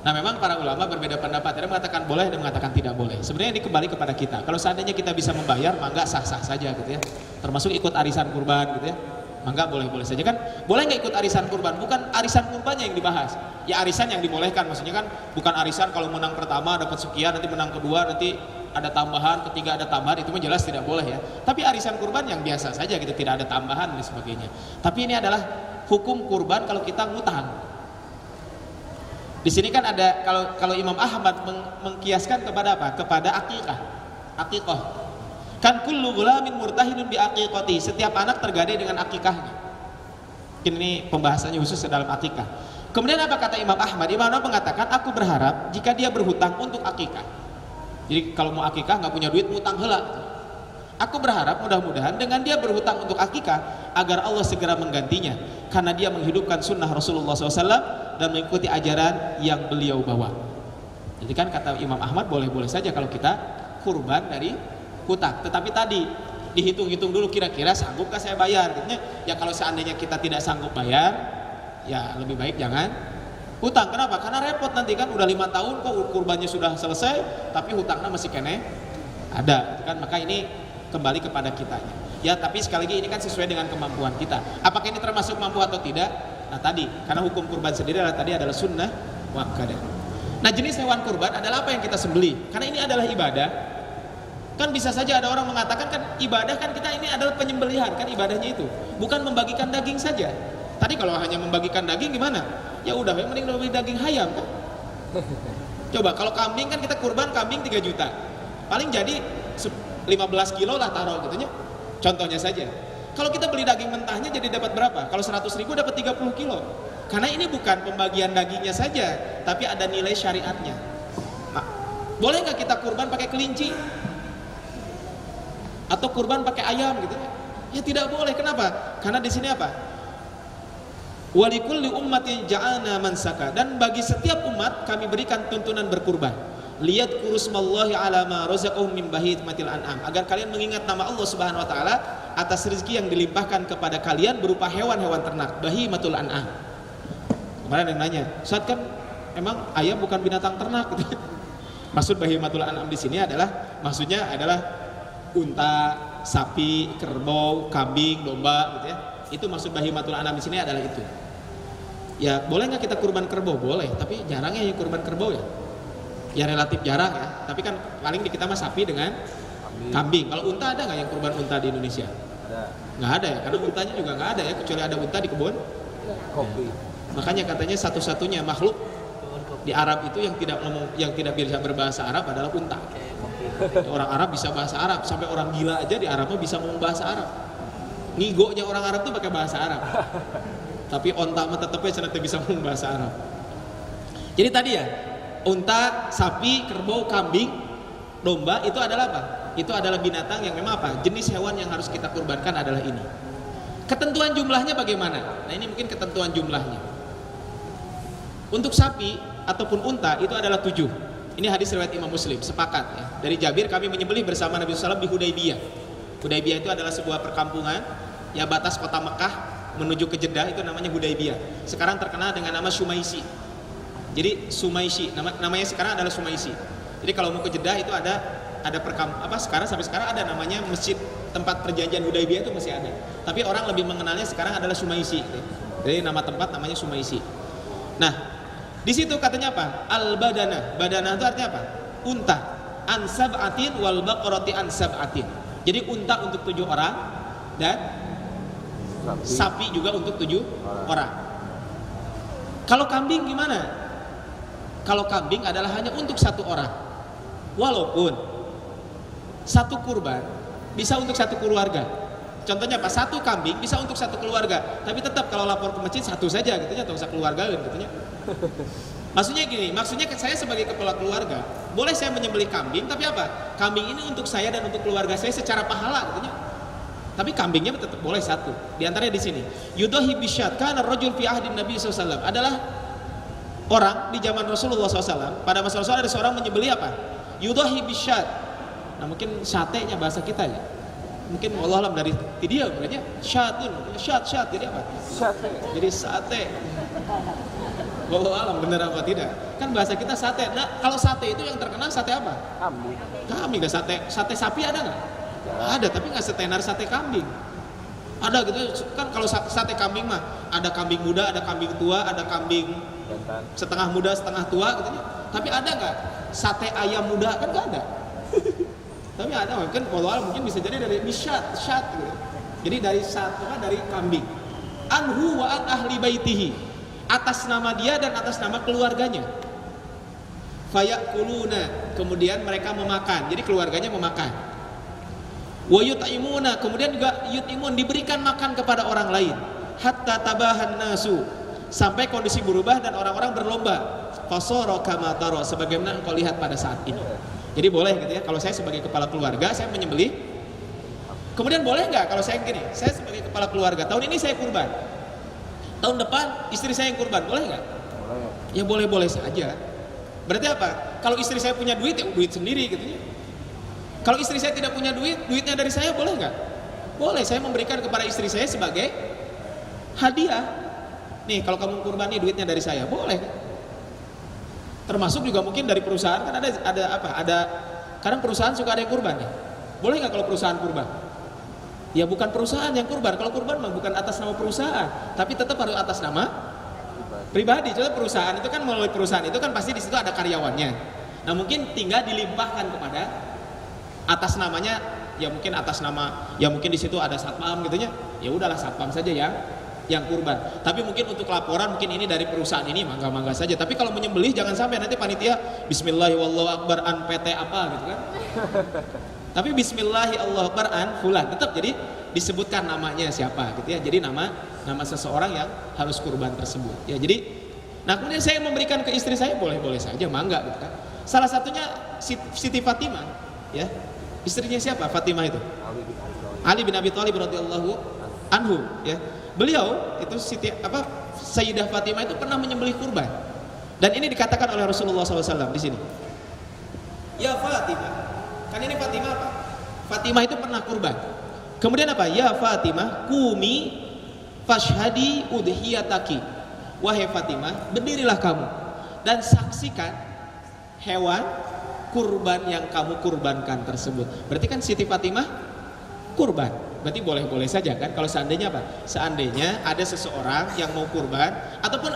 Nah memang para ulama berbeda pendapat, ada yang mengatakan boleh, ada yang mengatakan tidak boleh. Sebenarnya ini kembali kepada kita. Kalau seandainya kita bisa membayar, maka sah-sah saja gitu ya. Termasuk ikut arisan kurban gitu ya. Maka boleh-boleh saja kan. Boleh nggak ikut arisan kurban? Bukan arisan kurbannya yang dibahas. Ya arisan yang dibolehkan, maksudnya kan bukan arisan kalau menang pertama dapat sekian, nanti menang kedua nanti ada tambahan, ketiga ada tambahan, itu mah jelas tidak boleh ya. Tapi arisan kurban yang biasa saja gitu, tidak ada tambahan dan sebagainya. Tapi ini adalah hukum kurban kalau kita ngutang. Di sini kan ada, kalau Imam Ahmad mengkiaskan kepada apa? Kepada akikah. Akikah. Kan kullu ghulamin murtahinun bi aqiqati. Setiap anak tergadai dengan akikahnya. Ini pembahasannya khusus dalam akikah. Kemudian apa kata Imam Ahmad? Imam Ahmad mengatakan, aku berharap jika dia berhutang untuk akikah. Jadi kalau mau akikah nggak punya duit, ngutang heula. Aku berharap mudah-mudahan dengan dia berhutang untuk akikah agar Allah segera menggantinya, karena dia menghidupkan sunnah Rasulullah SAW dan mengikuti ajaran yang beliau bawa. Jadi kan kata Imam Ahmad, boleh-boleh saja kalau kita kurban dari hutang. Tetapi tadi dihitung-hitung dulu, kira-kira sanggupkah saya bayar? Ya kalau seandainya kita tidak sanggup bayar, ya lebih baik jangan hutang. Kenapa? Karena repot nanti kan, udah 5 tahun kok kurbannya sudah selesai, tapi hutangnya masih kene ada. Kan maka ini kembali kepada kitanya. Ya tapi sekali lagi ini kan sesuai dengan kemampuan kita. Apakah ini termasuk mampu atau tidak? Nah tadi, karena hukum kurban sendiri adalah sunnah muakkadah. Nah jenis hewan kurban adalah apa yang kita sembelih? Karena ini adalah ibadah. Kan bisa saja ada orang mengatakan kan ibadah kan kita ini adalah penyembelihan, kan ibadahnya itu bukan membagikan daging saja. Tadi kalau hanya membagikan daging gimana? Ya udah, yang mending beli daging ayam kan. Coba kalau kambing kan kita kurban kambing 3 juta. Paling jadi 15 kilo lah taruh gitu ya. Contohnya saja. Kalau kita beli daging mentahnya jadi dapat berapa? Kalau 100.000 dapat 30 kilo. Karena ini bukan pembagian dagingnya saja, tapi ada nilai syariatnya. Nah, boleh nggak kita kurban pakai kelinci? Atau kurban pakai ayam gitu? Ya tidak boleh. Kenapa? Karena di sini apa? Walikulli ummatin ja'alna mansaka. Dan bagi setiap umat kami berikan tuntunan berkurban. Lihat kurusmallahi ala ma razaqahum min bahimatil an'am, agar kalian mengingat nama Allah Subhanahu wa taala atas rezeki yang dilimpahkan kepada kalian berupa hewan-hewan ternak, bahimatul an'am. Kemarin yang nanya, "Ustaz kan emang ayam bukan binatang ternak?" Maksud bahimatul an'am di sini adalah maksudnya adalah unta, sapi, kerbau, kambing, domba gitu ya. Itu maksud bahimatul an'am di sini adalah itu. Ya, boleh nggak kita kurban kerbau? Boleh, tapi jarangnya yang kurban kerbau ya. Ya relatif jarang ya. Tapi kan paling di kita mah sapi dengan kambing. Kalau unta ada nggak yang kurban unta di Indonesia? Ada. Nggak ada ya, karena untanya juga nggak ada ya, kecuali ada unta di kebun Kopi. Makanya katanya satu-satunya makhluk di Arab itu yang tidak bisa berbahasa Arab adalah unta. Orang Arab bisa bahasa Arab, sampai orang gila aja di Arabnya bisa ngomong bahasa Arab. Ngigonya orang Arab tuh pakai bahasa Arab. Tapi onta mah tetapnya ternyata bisa ngomong bahasa Arab. Jadi tadi ya, unta, sapi, kerbau, kambing, domba itu adalah apa? Itu adalah binatang yang memang apa? Jenis hewan yang harus kita kurbankan adalah ini. Ketentuan jumlahnya bagaimana? Nah ini mungkin ketentuan jumlahnya. Untuk sapi ataupun unta itu adalah 7. Ini hadis riwayat Imam Muslim, sepakat ya. Dari Jabir, kami menyembelih bersama Nabi SAW di Hudaybiyah. Hudaybiyah itu adalah sebuah perkampungan ya, batas kota Mekah menuju ke Jeddah, itu namanya Hudaybiyah. Sekarang terkenal dengan nama Sumaisi. Jadi Sumaisi, namanya sekarang adalah Sumaisi. Jadi kalau mau ke Jeddah itu ada sampai sekarang ada namanya masjid tempat perjanjian Hudaybiyah itu masih ada. Tapi orang lebih mengenalnya sekarang adalah Sumaisi. Jadi nama tempat namanya Sumaisi. Nah, di situ katanya apa? Al-badana. Badana itu artinya apa? Unta. Ansab'atin wal baqarati ansab'atin. Jadi unta untuk 7 orang dan sapi juga untuk 7 orang. Kalau kambing gimana? Kalau kambing adalah hanya untuk 1 orang. Walaupun satu kurban bisa untuk 1 keluarga. Contohnya apa? 1 kambing bisa untuk 1 keluarga. Tapi tetap kalau lapor ke masjid 1 saja gitu ya, atau 1 keluarga gitu ya. Maksudnya gini, maksudnya saya sebagai kepala keluarga, boleh saya menyembelih kambing, tapi apa? Kambing ini untuk saya dan untuk keluarga saya secara pahala gitu ya. Tapi kambingnya tetap boleh 1. Di antaranya di sini, yudahi bisyat kana rajul fi ahdin Nabi SAW, adalah orang di zaman Rasulullah SAW. Pada masa Rasulullah ada seorang menyembelih apa? Yudahi bisyat. Nah mungkin satenya bahasa kita ya. Mungkin Allah alam dari dia berarti syatun, syat jadi apa? Sate. Jadi sate. Allah alam benar apa tidak? Kan bahasa kita sate. Nah, kalau sate itu yang terkenal sate apa? Kambing. Kambing. Dah sate sapi ada nggak? Ada, tapi nggak setenar sate kambing. Ada gitu kan, kalau sate kambing mah ada kambing muda, ada kambing tua, ada kambing jantan, setengah muda, setengah tua gitu ya. Tapi ada nggak sate ayam muda? Kan nggak ada. Tapi ada mungkin walau mungkin bisa jadi dari syat gitu. Jadi dari kambing. Anhu wa an ahli baitihi, atas nama dia dan atas nama keluarganya. Fayakuluna, kemudian mereka memakan. Jadi keluarganya memakan. Wa yut'imuna, kemudian juga yut'imun, diberikan makan kepada orang lain. Hatta tabahan nasu, sampai kondisi berubah dan orang-orang berlomba. Fasara kama tara, sebagaimana engkau lihat pada saat ini. Jadi boleh gitu ya, kalau saya sebagai kepala keluarga saya menyembelih. Kemudian boleh nggak kalau saya gini, saya sebagai kepala keluarga tahun ini saya kurban, tahun depan istri saya yang kurban, boleh nggak? Boleh. Ya boleh-boleh saja. Berarti apa? Kalau istri saya punya duit ya duit sendiri gitu ya. Kalau istri saya tidak punya duit, duitnya dari saya boleh nggak? Boleh, saya memberikan kepada istri saya sebagai hadiah. Nih kalau kamu kurban nih duitnya dari saya, boleh. Termasuk juga mungkin dari perusahaan, kan ada kadang perusahaan suka ada yang kurban nih. Boleh nggak kalau perusahaan kurban? Ya bukan perusahaan yang kurban. Kalau kurban mah bukan atas nama perusahaan, tapi tetap harus atas nama pribadi. Contoh perusahaan itu kan, melalui perusahaan itu kan pasti di situ ada karyawannya. Nah mungkin tinggal dilimpahkan kepada atas namanya, ya mungkin atas nama, ya mungkin di situ ada satpam gitunya. Ya udahlah satpam saja yang kurban. Tapi mungkin untuk laporan mungkin ini dari perusahaan ini, mangga-mangga saja. Tapi kalau menyembelih jangan sampai nanti panitia Bismillahi wallahu akbar an PT apa gitu kan. Tapi Bismillahi Allahu akbar an fulan, tetap jadi disebutkan namanya siapa gitu ya. Jadi nama seseorang yang harus kurban tersebut. Ya jadi, nah kemudian saya memberikan ke istri saya, boleh-boleh saja, mangga gitu kan. Salah satunya Siti Fatimah, ya. Istrinya siapa? Fatimah itu. Ali bin Abi Thalib radhiyallahu anhu, ya. Beliau itu Sayyidah Fatimah itu pernah menyembelih kurban. Dan ini dikatakan oleh Rasulullah SAW di sini. Ya Fatimah. Kan ini Fatimah apa? Fatimah itu pernah kurban. Kemudian apa? Ya Fatimah, kumi fashhadi udhiyataki. Wahai Fatimah, berdirilah kamu dan saksikan hewan kurban yang kamu kurbankan tersebut. Berarti kan Siti Fatimah kurban. Berarti boleh-boleh saja kan kalau seandainya apa? Seandainya ada seseorang yang mau kurban ataupun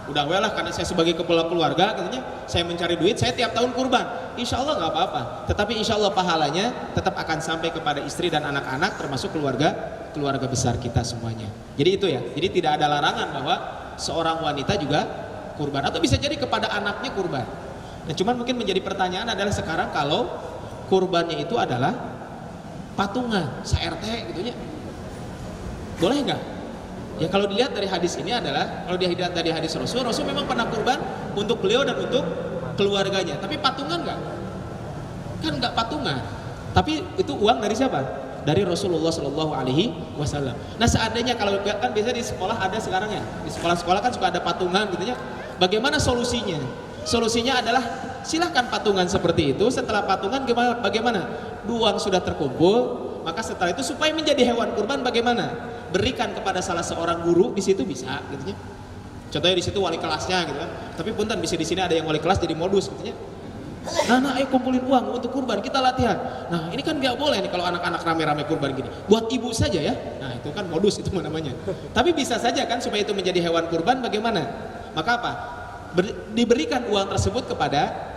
udah well lah karena saya sebagai kepala keluarga katanya saya mencari duit, saya tiap tahun kurban. Insya Allah nggak apa-apa. Tetapi insya Allah pahalanya tetap akan sampai kepada istri dan anak-anak termasuk keluarga besar kita semuanya. Jadi itu ya. Jadi tidak ada larangan bahwa seorang wanita juga kurban atau bisa jadi kepada anaknya kurban. Nah, cuman mungkin menjadi pertanyaan adalah sekarang kalau kurbannya itu adalah patungan, se-RT gitu ya. Boleh nggak? Ya kalau dilihat dari hadis ini adalah kalau dilihat dari hadis Rasul memang pernah kurban untuk beliau dan untuk keluarganya. Tapi patungan nggak? Kan nggak patungan. Tapi itu uang dari siapa? Dari Rasulullah Shallallahu Alaihi Wasallam. Nah seandainya kalau kan biasa di sekolah ada sekarang ya, di sekolah-sekolah kan suka ada patungan gitu ya. Bagaimana solusinya? Solusinya adalah silahkan patungan seperti itu. Setelah patungan bagaimana? Uang sudah terkumpul, maka setelah itu supaya menjadi hewan kurban bagaimana? Berikan kepada salah seorang guru di situ bisa, gitu ya. Contohnya di situ wali kelasnya, gitu kan. Tapi punten bisa di sini ada yang wali kelas jadi modus, gitu ya. Nah, ayo kumpulin uang untuk kurban, kita latihan. Nah, ini kan nggak boleh nih kalau anak-anak rame-rame kurban gini. Buat ibu saja ya. Nah, itu kan modus itu namanya. Tapi bisa saja kan supaya itu menjadi hewan kurban bagaimana? Maka apa? Diberikan uang tersebut kepada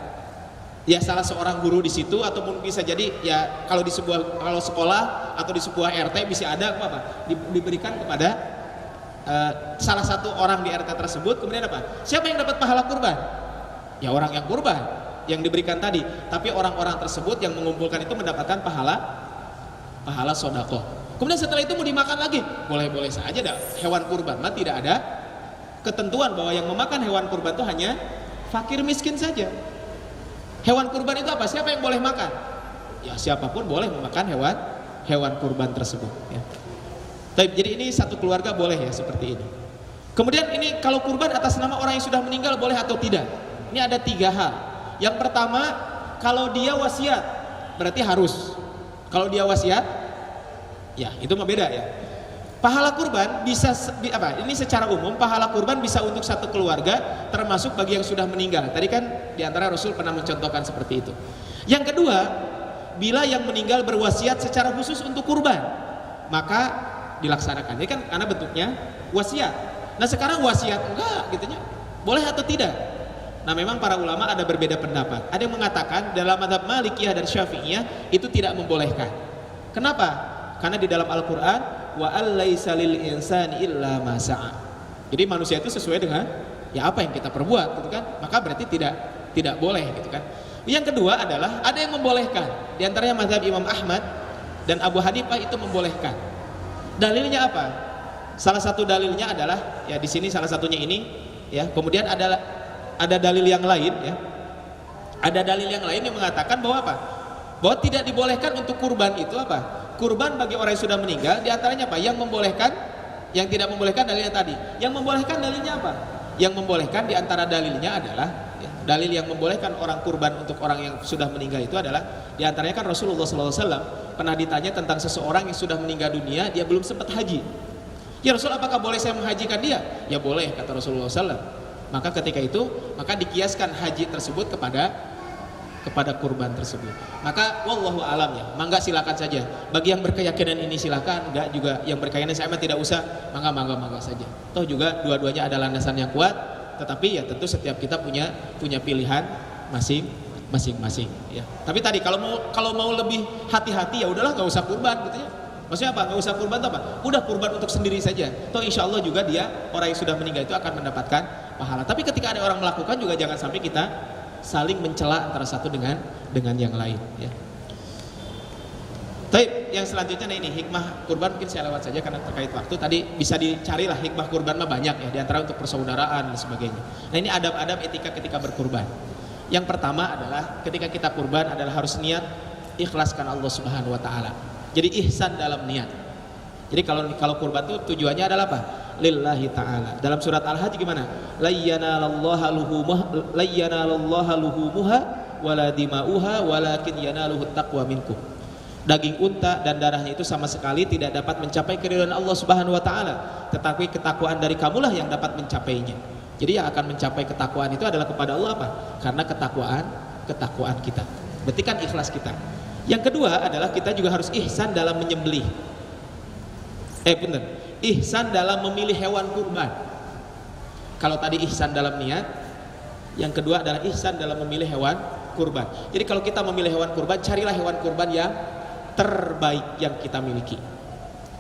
ya salah seorang guru di situ ataupun bisa jadi ya kalau sekolah atau di sebuah RT bisa ada apa? Diberikan kepada salah satu orang di RT tersebut. Kemudian apa? Siapa yang dapat pahala kurban? Ya orang yang kurban yang diberikan tadi. Tapi orang-orang tersebut yang mengumpulkan itu mendapatkan pahala sedekah. Kemudian setelah itu mau dimakan lagi, boleh-boleh saja dah. Hewan kurban mah tidak ada ketentuan bahwa yang memakan hewan kurban itu hanya fakir miskin saja. Hewan kurban itu apa? Siapa yang boleh makan? Ya siapapun boleh memakan hewan kurban tersebut ya. Jadi ini satu keluarga boleh ya seperti ini. Kemudian ini kalau kurban atas nama orang yang sudah meninggal boleh atau tidak? Ini ada 3 hal. Yang pertama, kalau dia wasiat berarti harus. Kalau dia wasiat ya itu mah beda ya. Pahala kurban bisa ini secara umum pahala kurban bisa untuk satu keluarga termasuk bagi yang sudah meninggal. Tadi kan diantara Rasul pernah mencontohkan seperti itu. Yang kedua, bila yang meninggal berwasiat secara khusus untuk kurban, maka dilaksanakan. Ini kan karena bentuknya wasiat. Nah sekarang wasiat enggak gitunya. Boleh atau tidak? Nah memang para ulama ada berbeda pendapat. Ada yang mengatakan dalam mazhab Malikiyah dan Syafi'iyah itu tidak membolehkan. Kenapa? Karena di dalam Al-Quran wa allaisa lil insani illa ma sa'a. Jadi manusia itu sesuai dengan ya apa yang kita perbuat gitu kan. Maka berarti tidak boleh gitu kan. Yang kedua adalah ada yang membolehkan. Di antaranya mazhab Imam Ahmad dan Abu Hanifah itu membolehkan. Dalilnya apa? Salah satu dalilnya adalah ya di sini salah satunya ini ya. Kemudian ada dalil yang lain ya. Ada dalil yang lain yang mengatakan bahwa apa? Bahwa tidak dibolehkan untuk kurban itu apa? Kurban bagi orang yang sudah meninggal diantaranya apa? Yang membolehkan, yang tidak membolehkan dalilnya tadi. Yang membolehkan dalilnya apa? Yang membolehkan diantara dalilnya adalah ya, dalil yang membolehkan orang kurban untuk orang yang sudah meninggal itu adalah diantaranya kan Rasulullah SAW pernah ditanya tentang seseorang yang sudah meninggal dunia dia belum sempat haji. Ya Rasul, apakah boleh saya menghajikan dia? Ya boleh kata Rasulullah SAW. Maka ketika itu maka dikiaskan haji tersebut kepada kurban tersebut. Maka wallahu alam ya, mangga silakan saja. Bagi yang berkeyakinan ini silakan, enggak juga yang berkeyakinan saya mah tidak usah, mangga saja. Toh juga dua-duanya ada landasan yang kuat, tetapi ya tentu setiap kita punya pilihan masing-masing ya. Tapi tadi kalau mau lebih hati-hati ya udahlah enggak usah kurban gitu ya. Maksudnya apa? Enggak usah kurban atau apa? Udah kurban untuk sendiri saja. Toh insya Allah juga dia orang yang sudah meninggal itu akan mendapatkan pahala. Tapi ketika ada orang melakukan juga jangan sampai kita saling mencela antara satu dengan yang lain ya. Baik, yang selanjutnya nah ini hikmah kurban mungkin saya lewat saja karena terkait waktu. Tadi bisa dicarilah hikmah kurban mah banyak ya, diantara untuk persaudaraan dan sebagainya. Nah ini adab-adab etika ketika berkurban. Yang pertama adalah ketika kita kurban adalah harus niat ikhlaskan Allah Subhanahu wa taala. Jadi ihsan dalam niat. Jadi kalau kurban itu tujuannya adalah apa? Lillahi ta'ala. Dalam surat Al-Hajj gimana? La yanalallaha luhumuha wala dima'uha walakin yanaluhu taqwa minkum. Daging unta dan darahnya itu sama sekali tidak dapat mencapai keridhaan Allah Subhanahu wa taala, tetapi ketakwaan dari kamulah yang dapat mencapainya. Jadi yang akan mencapai ketakwaan itu adalah kepada Allah apa? Karena ketakwaan kita. Berarti kan ikhlas kita. Yang kedua adalah kita juga harus ihsan dalam menyembelih. Bener. Ihsan dalam memilih hewan kurban. Kalau tadi ihsan dalam niat, yang kedua adalah ihsan dalam memilih hewan kurban. Jadi kalau kita memilih hewan kurban, carilah hewan kurban yang terbaik yang kita miliki.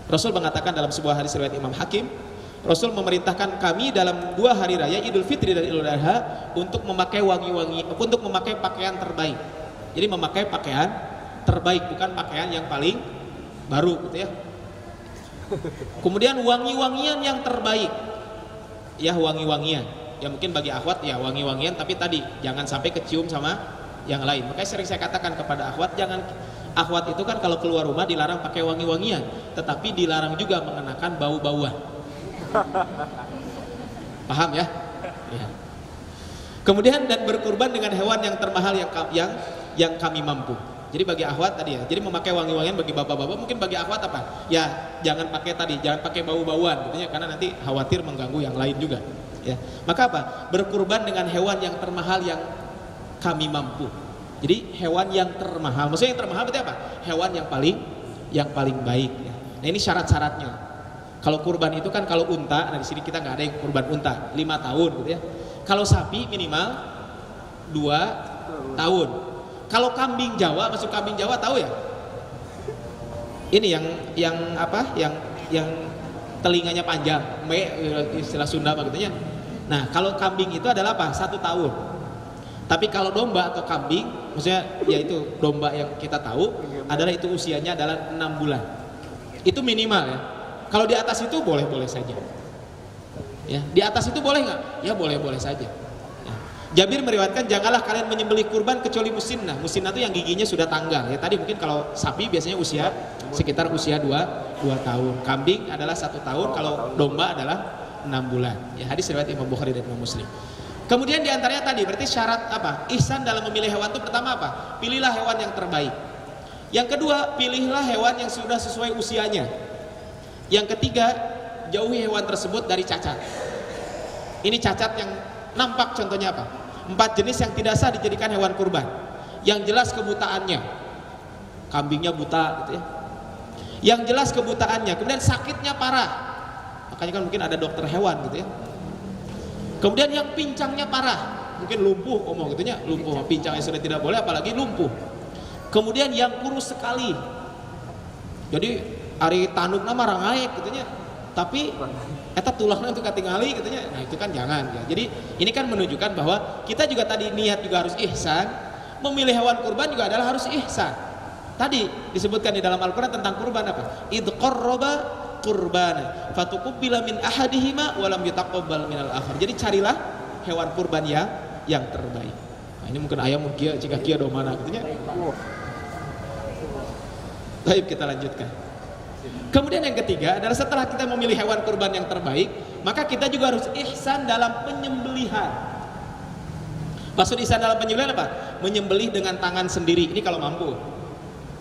Rasul mengatakan dalam sebuah hadis riwayat Imam Hakim, Rasul memerintahkan kami dalam 2 hari raya Idul Fitri dan Idul Adha untuk memakai wangi-wangi, untuk memakai pakaian terbaik. Jadi memakai pakaian terbaik, bukan pakaian yang paling baru gitu ya. Kemudian wangi-wangian yang terbaik. Ya, wangi-wangian. Ya mungkin bagi akhwat ya wangi-wangian, tapi tadi jangan sampai kecium sama yang lain. Makanya sering saya katakan kepada akhwat, jangan, akhwat itu kan kalau keluar rumah dilarang pakai wangi-wangian, tetapi dilarang juga mengenakan bau-bauan. Paham ya? Ya. Kemudian dan berkurban dengan hewan yang termahal yang kami mampu. Jadi bagi akhwat tadi ya, jadi memakai wangi-wangian bagi bapak-bapak, mungkin bagi akhwat apa? Ya jangan pakai tadi, jangan pakai bau-bauan gitu ya, karena nanti khawatir mengganggu yang lain juga. Ya. Maka apa? Berkurban dengan hewan yang termahal yang kami mampu. Jadi hewan yang termahal, maksudnya yang termahal berarti apa? Hewan yang paling baik. Ya. Nah ini syarat-syaratnya. Kalau kurban itu kan kalau unta, nah di sini kita nggak ada yang kurban unta, 5 tahun gitu ya. Kalau sapi minimal 2 tahun. Kalau kambing Jawa, masuk kambing Jawa tahu ya? Ini yang apa? Yang telinganya panjang, istilah Sunda begitu ya. Nah, kalau kambing itu adalah apa? 1 tahun. Tapi kalau domba atau kambing, maksudnya yaitu domba yang kita tahu adalah itu usianya adalah 6 bulan. Itu minimal ya. Kalau di atas itu boleh-boleh saja. Ya, di atas itu boleh nggak? Ya boleh-boleh saja. Jabir meriwayatkan, janganlah kalian menyembelih kurban kecuali musinnah. Musinnah itu yang giginya sudah tanggal. Ya tadi mungkin kalau sapi biasanya sekitar usia 2 tahun. Kambing adalah 1 tahun, kalau domba adalah 6 bulan. Ya hadis riwayat Imam Bukhari dan Imam Muslim. Kemudian diantaranya tadi berarti syarat apa? Ihsan dalam memilih hewan itu pertama apa? Pilihlah hewan yang terbaik. Yang kedua, pilihlah hewan yang sudah sesuai usianya. Yang ketiga, jauhi hewan tersebut dari cacat. Ini cacat yang nampak, contohnya apa? 4 jenis yang tidak sah dijadikan hewan kurban. Yang jelas kebutaannya, kambingnya buta gitu ya. Yang jelas kebutaannya, kemudian sakitnya parah, makanya kan mungkin ada dokter hewan gitu ya. Kemudian yang pincangnya parah, mungkin lumpuh, gitu ya, lumpuh, pincangnya sudah tidak boleh apalagi lumpuh. Kemudian yang kurus sekali, jadi ari tanuk nama rangaik gitu ya, tapi eta tulangnya untuk katingali gitu ya. Nah itu kan jangan ya. Jadi ini kan menunjukkan bahwa kita juga tadi niat juga harus ihsan, memilih hewan kurban juga adalah harus ihsan. Tadi disebutkan di dalam Al-Quran tentang kurban apa? Idh qarraba qurbana fatuqubila min ahadihima walam yutaqabbal minal akhar. Jadi carilah hewan kurban yang terbaik. Nah, ini mungkin ayam mungkin jika kia do mana gitu ya. Baik, kita lanjutkan. Kemudian yang ketiga adalah setelah kita memilih hewan kurban yang terbaik, maka kita juga harus ihsan dalam penyembelihan. Maksud ihsan dalam penyembelihan apa? Menyembelih dengan tangan sendiri. Ini kalau mampu.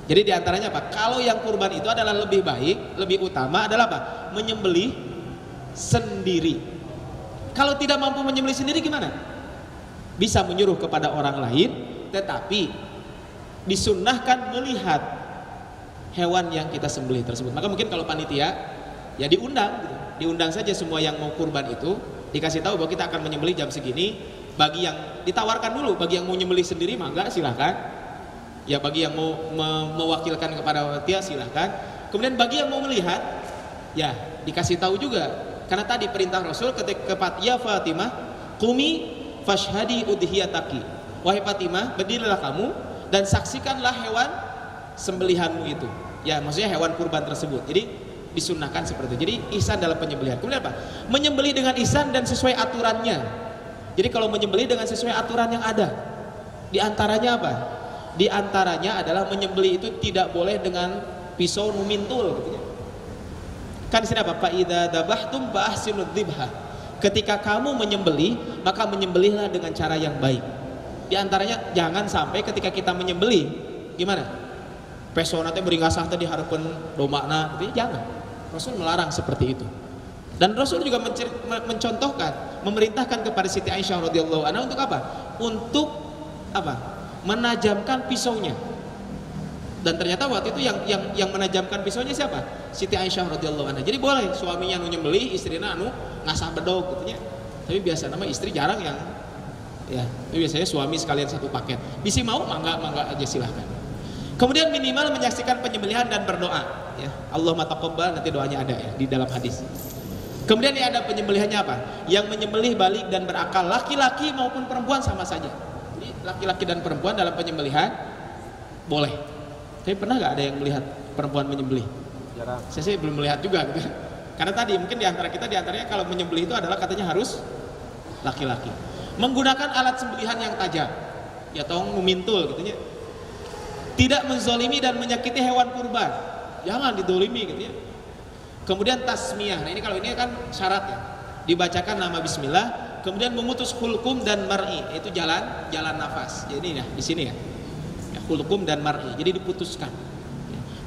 Jadi diantaranya apa? Kalau yang kurban itu adalah lebih baik, lebih utama adalah apa? Menyembelih sendiri. Kalau tidak mampu menyembelih sendiri gimana? Bisa menyuruh kepada orang lain, tetapi disunnahkan melihat hewan yang kita sembelih tersebut. Maka mungkin kalau panitia ya diundang gitu. Diundang saja semua yang mau kurban itu, dikasih tahu bahwa kita akan menyembelih jam segini. Bagi yang ditawarkan dulu, bagi yang mau menyembelih sendiri mangga silahkan. Ya bagi yang mau mewakilkan kepada panitia silahkan. Kemudian bagi yang mau melihat ya dikasih tahu juga. Karena tadi perintah Rasul ketika ya Fatimah, qumi fashhadi udhiyataki. Wahai Fatimah, berdirilah kamu dan saksikanlah hewan sembelihanmu itu. Ya, maksudnya hewan kurban tersebut. Jadi disunnahkan seperti itu. Jadi ihsan dalam penyembelihan. Kemudian apa? Menyembelih dengan ihsan dan sesuai aturannya. Jadi kalau menyembelih dengan sesuai aturan yang ada. Di antaranya apa? Di antaranya adalah menyembelih itu tidak boleh dengan pisau numintul gitu ya. Kan di sini apa? Fa idza dabahtum fa ahsinud dzibha. Ketika kamu menyembelih, maka menyembelihlah dengan cara yang baik. Di antaranya jangan sampai ketika kita menyembelih gimana? Pesona teh beringasah teh diharapkan domana gitu ya, jangan. Rasul melarang seperti itu. Dan Rasul juga mencontohkan, memerintahkan kepada Siti Aisyah radhiyallahu anha untuk apa? Untuk apa? Menajamkan pisaunya. Dan ternyata waktu itu yang menajamkan pisaunya siapa? Siti Aisyah radhiyallahu anha. Jadi boleh suaminya anu nyembelih, istrinya anu ngasah bedog gitu nya. Tapi biasa nama istri jarang yang ya, biasanya suami sekalian satu paket. Bisi mau mangga aja silahkan. Kemudian minimal menyaksikan penyembelihan dan berdoa ya. Allahumma taqabbal, nanti doanya ada ya di dalam hadis. Kemudian yang ada penyembelihannya apa? Yang menyembelih balik dan berakal, laki-laki maupun perempuan sama saja. Jadi laki-laki dan perempuan dalam penyembelihan boleh. Tapi pernah nggak ada yang melihat perempuan menyembelih? Jarang. Saya sih belum melihat juga gitu. Karena tadi mungkin diantara kita diantaranya kalau menyembelih itu adalah katanya harus laki-laki. Menggunakan alat sembelihan yang tajam, ya tong memintul gitu ya. Tidak menzolimi dan menyakiti hewan kurban, jangan didolimi gitu ya. Kemudian tasmiyah, nah ini kalau ini kan syarat ya, dibacakan nama Bismillah, kemudian memutus hulkum dan mar'i, itu jalan nafas. Jadi ya di sini ya. Hulkum dan mar'i, jadi diputuskan.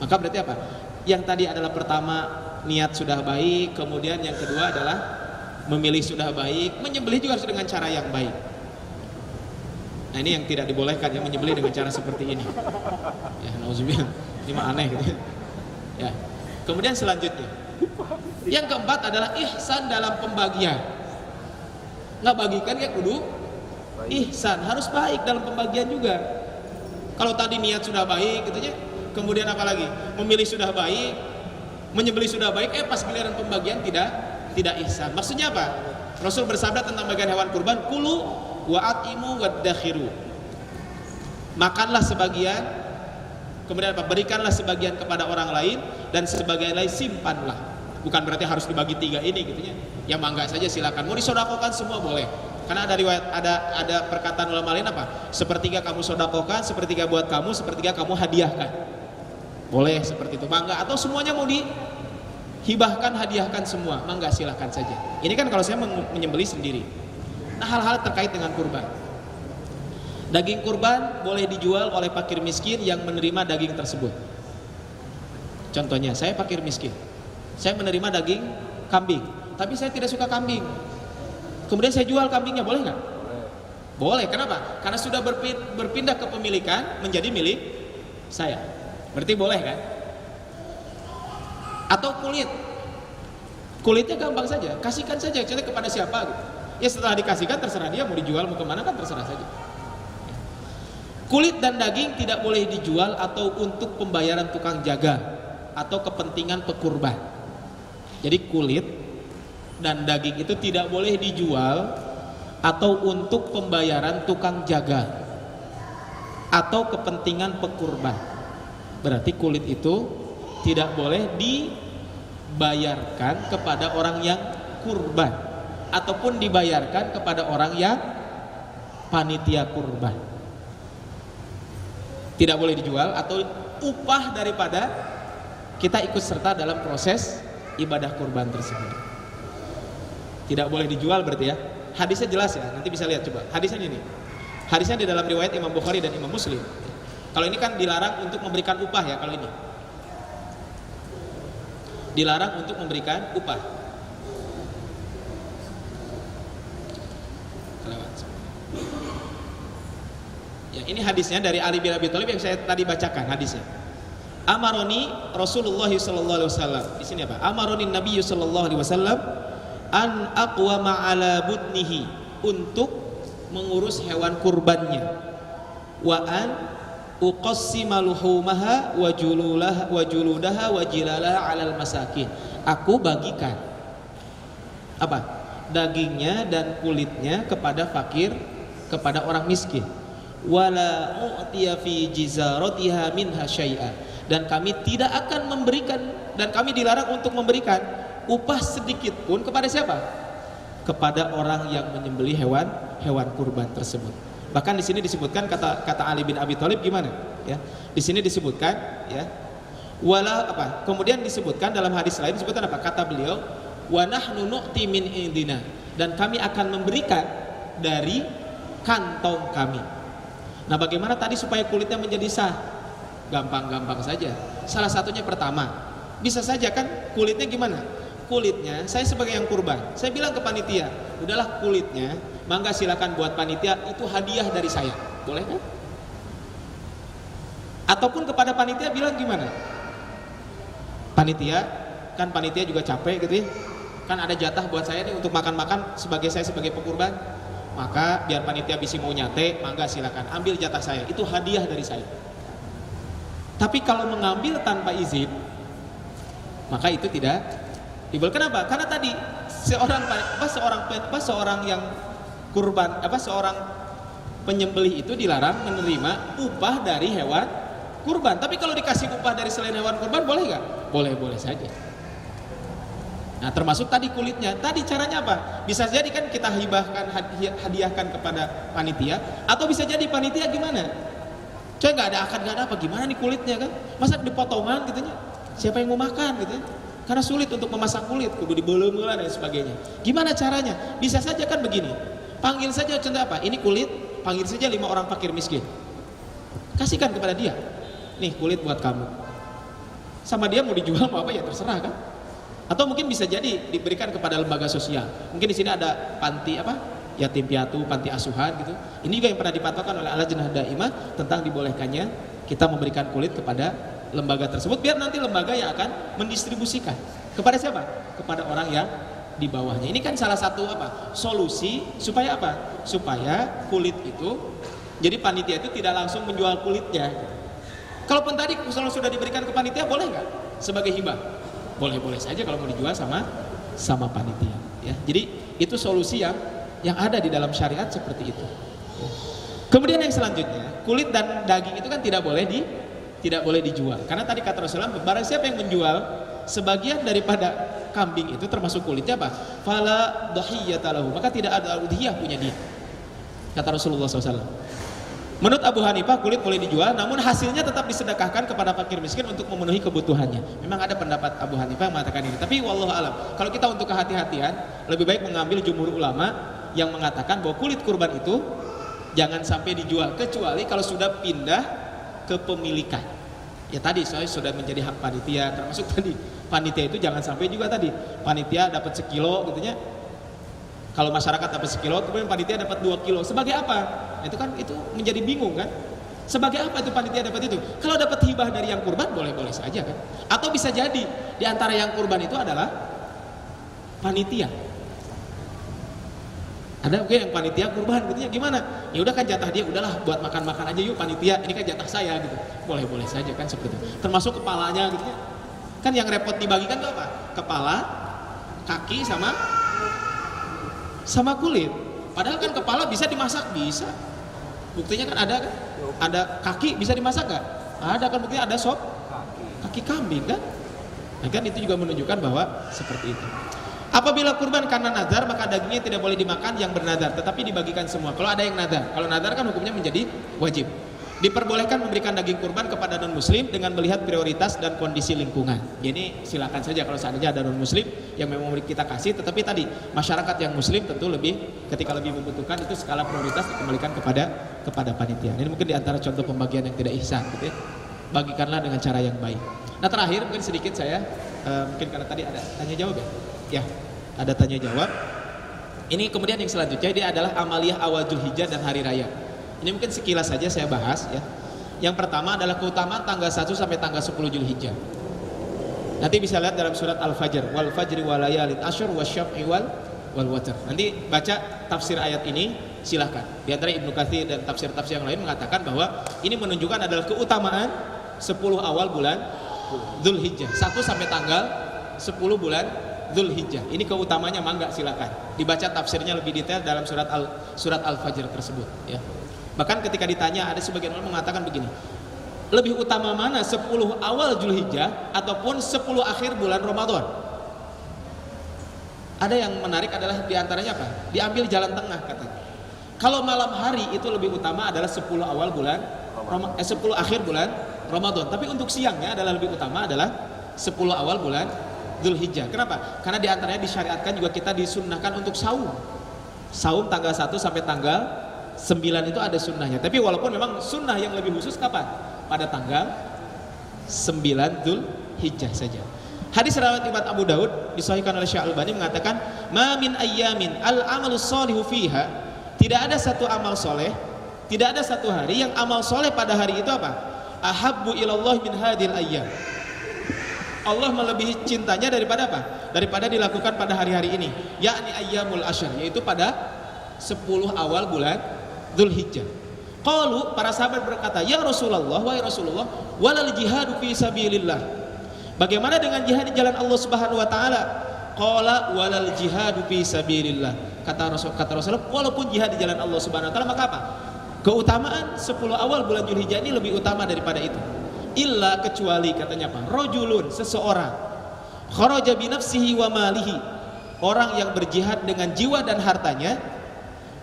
Maka berarti apa? Yang tadi adalah pertama niat sudah baik, kemudian yang kedua adalah memilih sudah baik, menyembelih juga harus dengan cara yang baik. Nah ini yang tidak dibolehkan ya, menyembelih dengan cara seperti ini. Ya nauzubillah, ini mah aneh gitu. Ya. Kemudian selanjutnya, yang keempat adalah ihsan dalam pembagian. Nggak bagikan ya kudu ihsan, harus baik dalam pembagian juga. Kalau tadi niat sudah baik gitu ya, kemudian apa lagi? Memilih sudah baik, menyembelih sudah baik, pas giliran pembagian tidak ihsan. Maksudnya apa? Rasul bersabda tentang bagian hewan kurban, kulu wa atimu waddakhiru. Makanlah sebagian, kemudian apa? Berikanlah sebagian kepada orang lain dan sebagian lain simpanlah. Bukan berarti harus dibagi 3 ini gitu ya. Ya mangga saja silakan. Mau disodakokan semua boleh. Karena ada riwayat, ada perkataan ulama lain apa? Sepertiga kamu sodakokan, sepertiga buat kamu, sepertiga kamu hadiahkan. Boleh seperti itu, mangga. Atau semuanya mau dihibahkan, hadiahkan semua, mangga silahkan saja. Ini kan kalau saya menyembelih sendiri. Nah hal-hal terkait dengan kurban. Daging kurban boleh dijual oleh fakir miskin yang menerima daging tersebut. Contohnya, saya fakir miskin, saya menerima daging kambing, tapi saya tidak suka kambing. Kemudian saya jual kambingnya, boleh nggak? Boleh. Kenapa? Karena sudah berpindah kepemilikan menjadi milik saya. Berarti boleh kan? Atau kulitnya gampang saja, kasihkan saja kepada siapa gitu. Ya setelah dikasihkan terserah dia mau dijual mau kemana kan terserah saja. Kulit dan daging tidak boleh dijual atau untuk pembayaran tukang jaga atau kepentingan pekurban. Jadi kulit dan daging itu tidak boleh dijual atau untuk pembayaran tukang jaga atau kepentingan pekurban. Berarti kulit itu tidak boleh dibayarkan kepada orang yang kurban ataupun dibayarkan kepada orang yang panitia kurban. Tidak boleh dijual atau upah daripada kita ikut serta dalam proses ibadah kurban tersebut. Tidak boleh dijual berarti ya. Hadisnya jelas ya, nanti bisa lihat coba. Hadisnya ini. Hadisnya di dalam riwayat Imam Bukhari dan Imam Muslim. Kalau ini kan dilarang untuk memberikan upah ya, kalau ini. Dilarang untuk memberikan upah. Ya, ini hadisnya dari Ali bin Abi Thalib yang saya tadi bacakan hadisnya. Amaroni Rasulullah sallallahu alaihi wasallam. Di sini apa? Amaroni Nabi sallallahu alaihi wasallam an aqwama ala budnihi, untuk mengurus hewan kurbannya, wa an uqassima luhumaha wa juludaha wa jilalaha alal masakin, aku bagikan apa? Dagingnya dan kulitnya kepada fakir, kepada orang miskin. Wala u'tiya fi jizaratiha minha syai'a, dan kami tidak akan memberikan, dan kami dilarang untuk memberikan upah sedikit pun kepada siapa? Kepada orang yang menyembelih hewan kurban tersebut. Bahkan di sini disebutkan kata Ali bin Abi Thalib gimana? Ya, di sini disebutkan ya. Wala apa? Kemudian disebutkan dalam hadis lain disebutkan apa? Kata beliau, wa nahnu nu'ti min indina, dan kami akan memberikan dari kantong kami. Nah, bagaimana tadi supaya kulitnya menjadi sah? Gampang-gampang saja. Salah satunya pertama, bisa saja kan kulitnya gimana? Kulitnya saya sebagai yang kurban, saya bilang ke panitia, udahlah kulitnya mangga silakan buat panitia, itu hadiah dari saya, boleh kan? Ataupun kepada panitia bilang gimana? Panitia, kan panitia juga capek gitu ya. Kan ada jatah buat saya nih untuk makan-makan sebagai saya sebagai pekurban. Maka biar panitia bisa mau nyate, mangga silakan ambil jatah saya. Itu hadiah dari saya. Tapi kalau mengambil tanpa izin, maka itu tidak diboleh. Kenapa? Karena tadi seorang yang kurban, seorang penyembelih itu dilarang menerima upah dari hewan kurban. Tapi kalau dikasih upah dari selain hewan kurban boleh nggak? Boleh saja. Nah, termasuk tadi kulitnya. Tadi caranya apa? Bisa jadi kan kita hadiahkan kepada panitia, atau bisa jadi panitia gimana? Coy, nggak ada akad, nggak ada apa, gimana nih kulitnya kan? Masa dipotongan gitu nya? Siapa yang mau makan gitu ya? Karena sulit untuk memasak kulit, kudu dibelem-belem dan sebagainya. Gimana caranya? Bisa saja kan begini. Panggil saja contoh apa? Ini kulit, panggil saja 5 orang fakir miskin. Kasihkan kepada dia. Nih kulit buat kamu. Sama dia mau dijual mau apa ya terserah kan? Atau mungkin bisa jadi diberikan kepada lembaga sosial. Mungkin di sini ada panti yatim piatu, panti asuhan gitu. Ini juga yang pernah dipatwakan oleh Al-Lajnah Daimah tentang dibolehkannya kita memberikan kulit kepada lembaga tersebut, biar nanti lembaga yang akan mendistribusikan kepada siapa? Kepada orang yang di bawahnya. Ini kan salah satu solusi supaya apa? Supaya kulit itu, jadi panitia itu tidak langsung menjual kulitnya. Kalaupun tadi kalau sudah diberikan ke panitia boleh nggak sebagai hibah? Boleh saja kalau mau dijual sama panitia ya. Jadi itu solusi yang ada di dalam syariat seperti itu. Kemudian yang selanjutnya, kulit dan daging itu kan tidak boleh dijual. Karena tadi kata Rasulullah, barang siapa yang menjual sebagian daripada kambing itu termasuk kulitnya fala dhahiyata lahu, maka tidak ada udhiyah punya dia. Kata Rasulullah SAW. Menurut Abu Hanifah kulit boleh dijual, namun hasilnya tetap disedekahkan kepada fakir miskin untuk memenuhi kebutuhannya. Memang ada pendapat Abu Hanifah yang mengatakan ini, tapi wallahu alam. Kalau kita untuk kehati-hatian, lebih baik mengambil jumhur ulama yang mengatakan bahwa kulit kurban itu jangan sampai dijual kecuali kalau sudah pindah kepemilikan. Ya tadi soalnya sudah menjadi hak panitia, termasuk tadi panitia itu jangan sampai juga tadi panitia dapat sekilo gitunya. Kalau masyarakat dapat sekilo, kemudian panitia dapat 2 kilo. Sebagai apa? Itu kan itu menjadi bingung kan? Sebagai apa itu panitia dapat itu? Kalau dapat hibah dari yang kurban boleh-boleh saja kan? Atau bisa jadi di antara yang kurban itu adalah panitia. Ada mungkin yang panitia kurban gitu, gimana? Ya udah kan jatah dia, udahlah buat makan-makan aja yuk panitia. Ini kan jatah saya gitu. Boleh-boleh saja kan seperti itu. Termasuk kepalanya gitu ya. Kan yang repot dibagikan itu apa? Kepala, kaki sama kulit. Padahal kan kepala bisa dimasak, bisa. Buktinya kan ada kaki bisa dimasak nggak? Ada kan, buktinya ada sop kaki kambing kan? Nah, kan itu juga menunjukkan bahwa seperti itu. Apabila kurban karena nazar, maka dagingnya tidak boleh dimakan yang bernazar, tetapi dibagikan semua. Kalau ada yang nazar, kalau nazar kan hukumnya menjadi wajib. Diperbolehkan memberikan daging kurban kepada non-muslim dengan melihat prioritas dan kondisi lingkungan. Jadi silakan saja kalau seandainya ada non-muslim yang memang kita kasih, tetapi tadi masyarakat yang muslim tentu ketika lebih membutuhkan itu skala prioritas dikembalikan kepada panitia. Ini mungkin diantara contoh pembagian yang tidak ihsan gitu ya. Bagikanlah dengan cara yang baik. Nah terakhir mungkin sedikit saya mungkin karena tadi ada tanya jawab ya, ada tanya jawab. Ini kemudian yang selanjutnya dia adalah amaliyah awal Zulhijjah dan hari raya. Ini mungkin sekilas saja saya bahas ya. Yang pertama adalah keutamaan tanggal 1 sampai tanggal 10 Zulhijjah. Nanti bisa lihat dalam surat Al-Fajr, wal fajri walayalin asyr wasyaf'i wal watr. Nanti baca tafsir ayat ini silahkan. Di antara Ibnu Katsir dan tafsir-tafsir yang lain mengatakan bahwa ini menunjukkan adalah keutamaan 10 awal bulan Zulhijjah, 1 sampai tanggal 10 bulan Zulhijjah. Ini keutamanya, mangga silakan. Dibaca tafsirnya lebih detail dalam surat Al-Fajr tersebut ya. Bahkan ketika ditanya, ada sebagian orang mengatakan begini, lebih utama mana 10 awal Zulhijjah ataupun 10 akhir bulan Ramadan? Ada yang menarik adalah diantaranya apa? Diambil jalan tengah katanya. Kalau malam hari itu lebih utama adalah 10 awal bulan 10 akhir bulan Ramadan. Tapi untuk siangnya adalah lebih utama adalah 10 awal bulan Zulhijjah. Kenapa? Karena diantaranya disyariatkan juga kita disunnahkan untuk saum. Saum tanggal 1 sampai tanggal 9 itu ada sunnahnya. Tapi walaupun memang sunnah yang lebih khusus kapan? Pada tanggal 9 Zulhijjah saja. Hadis riwayat Imam Abu Daud disahihkan oleh Syekh Albani mengatakan, "Ma min ayyamin al-amalus sholihu fiha." Tidak ada satu amal soleh, tidak ada satu hari yang amal soleh pada hari itu apa? Ahabbu ilallah min hadil ayyam. Allah melebihi cintanya daripada apa? Daripada dilakukan pada hari-hari ini, yakni ayyamul asyr, yaitu pada 10 awal bulan Dzulhijjah. Qalu, para sahabat berkata, ya Rasulullah, wahai Rasulullah, walal jihadu fi sabilillah. Bagaimana dengan jihad di jalan Allah Subhanahu wa taala? Qala walal jihadu fi sabilillah. Kata Rasulullah, walaupun jihad di jalan Allah Subhanahu wa taala, maka apa? Keutamaan 10 awal bulan Dzulhijjah ini lebih utama daripada itu. Illa, kecuali, katanya apa? Rajulun, seseorang, kharaja bi nafsihi wa malihi, orang yang berjihad dengan jiwa dan hartanya,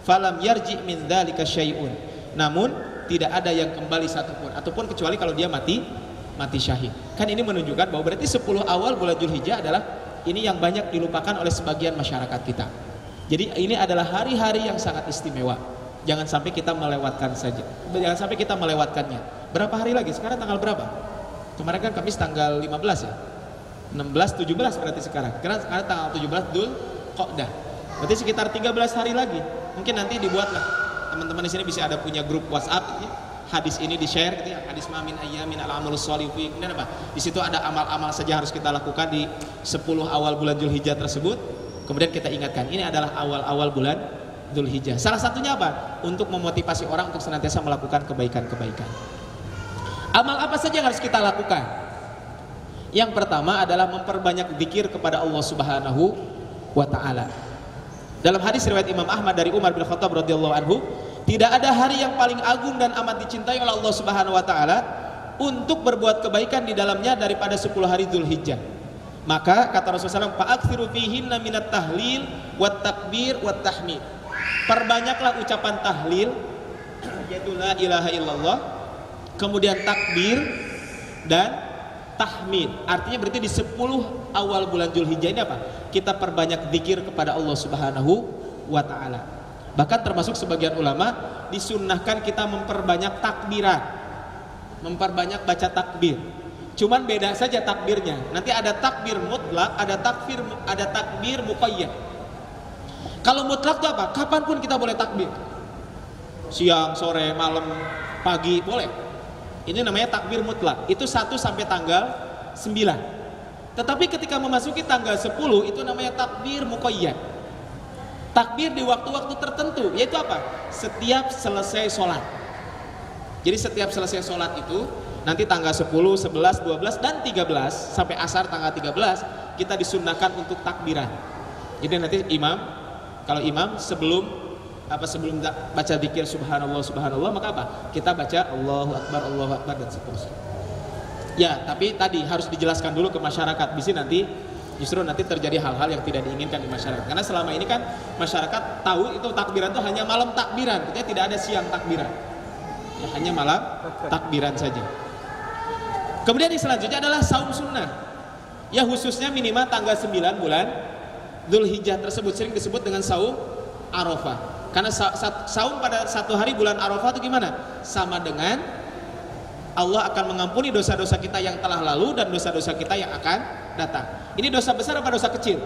falam yarji min dzalika syai'un, namun tidak ada yang kembali satupun, ataupun kecuali kalau dia mati syahid. Kan ini menunjukkan bahwa berarti 10 awal bulan Dzulhijjah adalah ini yang banyak dilupakan oleh sebagian masyarakat kita. Jadi ini adalah hari-hari yang sangat istimewa. Jangan sampai kita melewatkan saja. Jangan sampai kita melewatkannya. Berapa hari lagi? Sekarang tanggal berapa? Kemarin kan Kamis tanggal 15 ya. 16, 17 berarti sekarang. Karena sekarang tanggal 17 Dzulqa'dah. Berarti sekitar 13 hari lagi. Mungkin nanti dibuatlah. Teman-teman di sini bisa ada punya grup WhatsApp ya. Hadis ini di-share gitu ya. Hadis mamin ayyamin al-amalus shalih fi. Kemudian apa? Di situ ada amal-amal saja harus kita lakukan di 10 awal bulan Dzulhijjah tersebut. Kemudian kita ingatkan, ini adalah awal-awal bulan Dzulhijjah. Salah satunya apa? Untuk memotivasi orang untuk senantiasa melakukan kebaikan-kebaikan. Amal apa saja yang harus kita lakukan? Yang pertama adalah memperbanyak zikir kepada Allah Subhanahu wa taala. Dalam hadis riwayat Imam Ahmad dari Umar bin Khattab radhiyallahu anhu, tidak ada hari yang paling agung dan amat dicintai oleh Allah Subhanahu wa taala untuk berbuat kebaikan di dalamnya daripada 10 hari Dzulhijjah. Maka kata Rasulullah SAW, fa'akthiru fihinna minat tahlil wat takbir wat tahmid. Perbanyaklah ucapan tahlil, yaitu la ilaha illallah, kemudian takbir dan tahmid. Artinya berarti di 10 awal bulan Dzulhijjah ini apa? Kita perbanyak zikir kepada Allah Subhanahu wa taala. Bahkan termasuk sebagian ulama disunnahkan kita memperbanyak takbiran, memperbanyak baca takbir. Cuman beda saja takbirnya. Nanti ada takbir mutlak, ada takbir muqayyad. Kalau mutlak itu apa? Kapanpun kita boleh takbir. Siang, sore, malam, pagi, boleh. Ini namanya takbir mutlak. Itu 1 sampai tanggal 9. Tetapi ketika memasuki tanggal 10, itu namanya takbir muqayyad. Takbir di waktu-waktu tertentu, yaitu apa? Setiap selesai sholat. Jadi setiap selesai sholat itu, nanti tanggal 10, 11, 12, dan 13, sampai asar tanggal 13, kita disunnahkan untuk takbiran. Jadi nanti kalau imam sebelum baca zikir subhanallah subhanallah, maka apa? Kita baca Allahu akbar dan seterusnya. Ya, tapi tadi harus dijelaskan dulu ke masyarakat. Bisa nanti terjadi hal-hal yang tidak diinginkan di masyarakat. Karena selama ini kan masyarakat tahu itu takbiran itu hanya malam takbiran, artinya tidak ada siang takbiran. Ya, hanya malam takbiran saja. Kemudian yang selanjutnya adalah saum sunnah. Ya, khususnya minimal tanggal 9 bulan Dzulhijjah tersebut sering disebut dengan saum Arafah. Karena saum pada 1 hari bulan Arafah itu gimana? Sama dengan Allah akan mengampuni dosa-dosa kita yang telah lalu dan dosa-dosa kita yang akan datang. Ini dosa besar apa dosa kecil?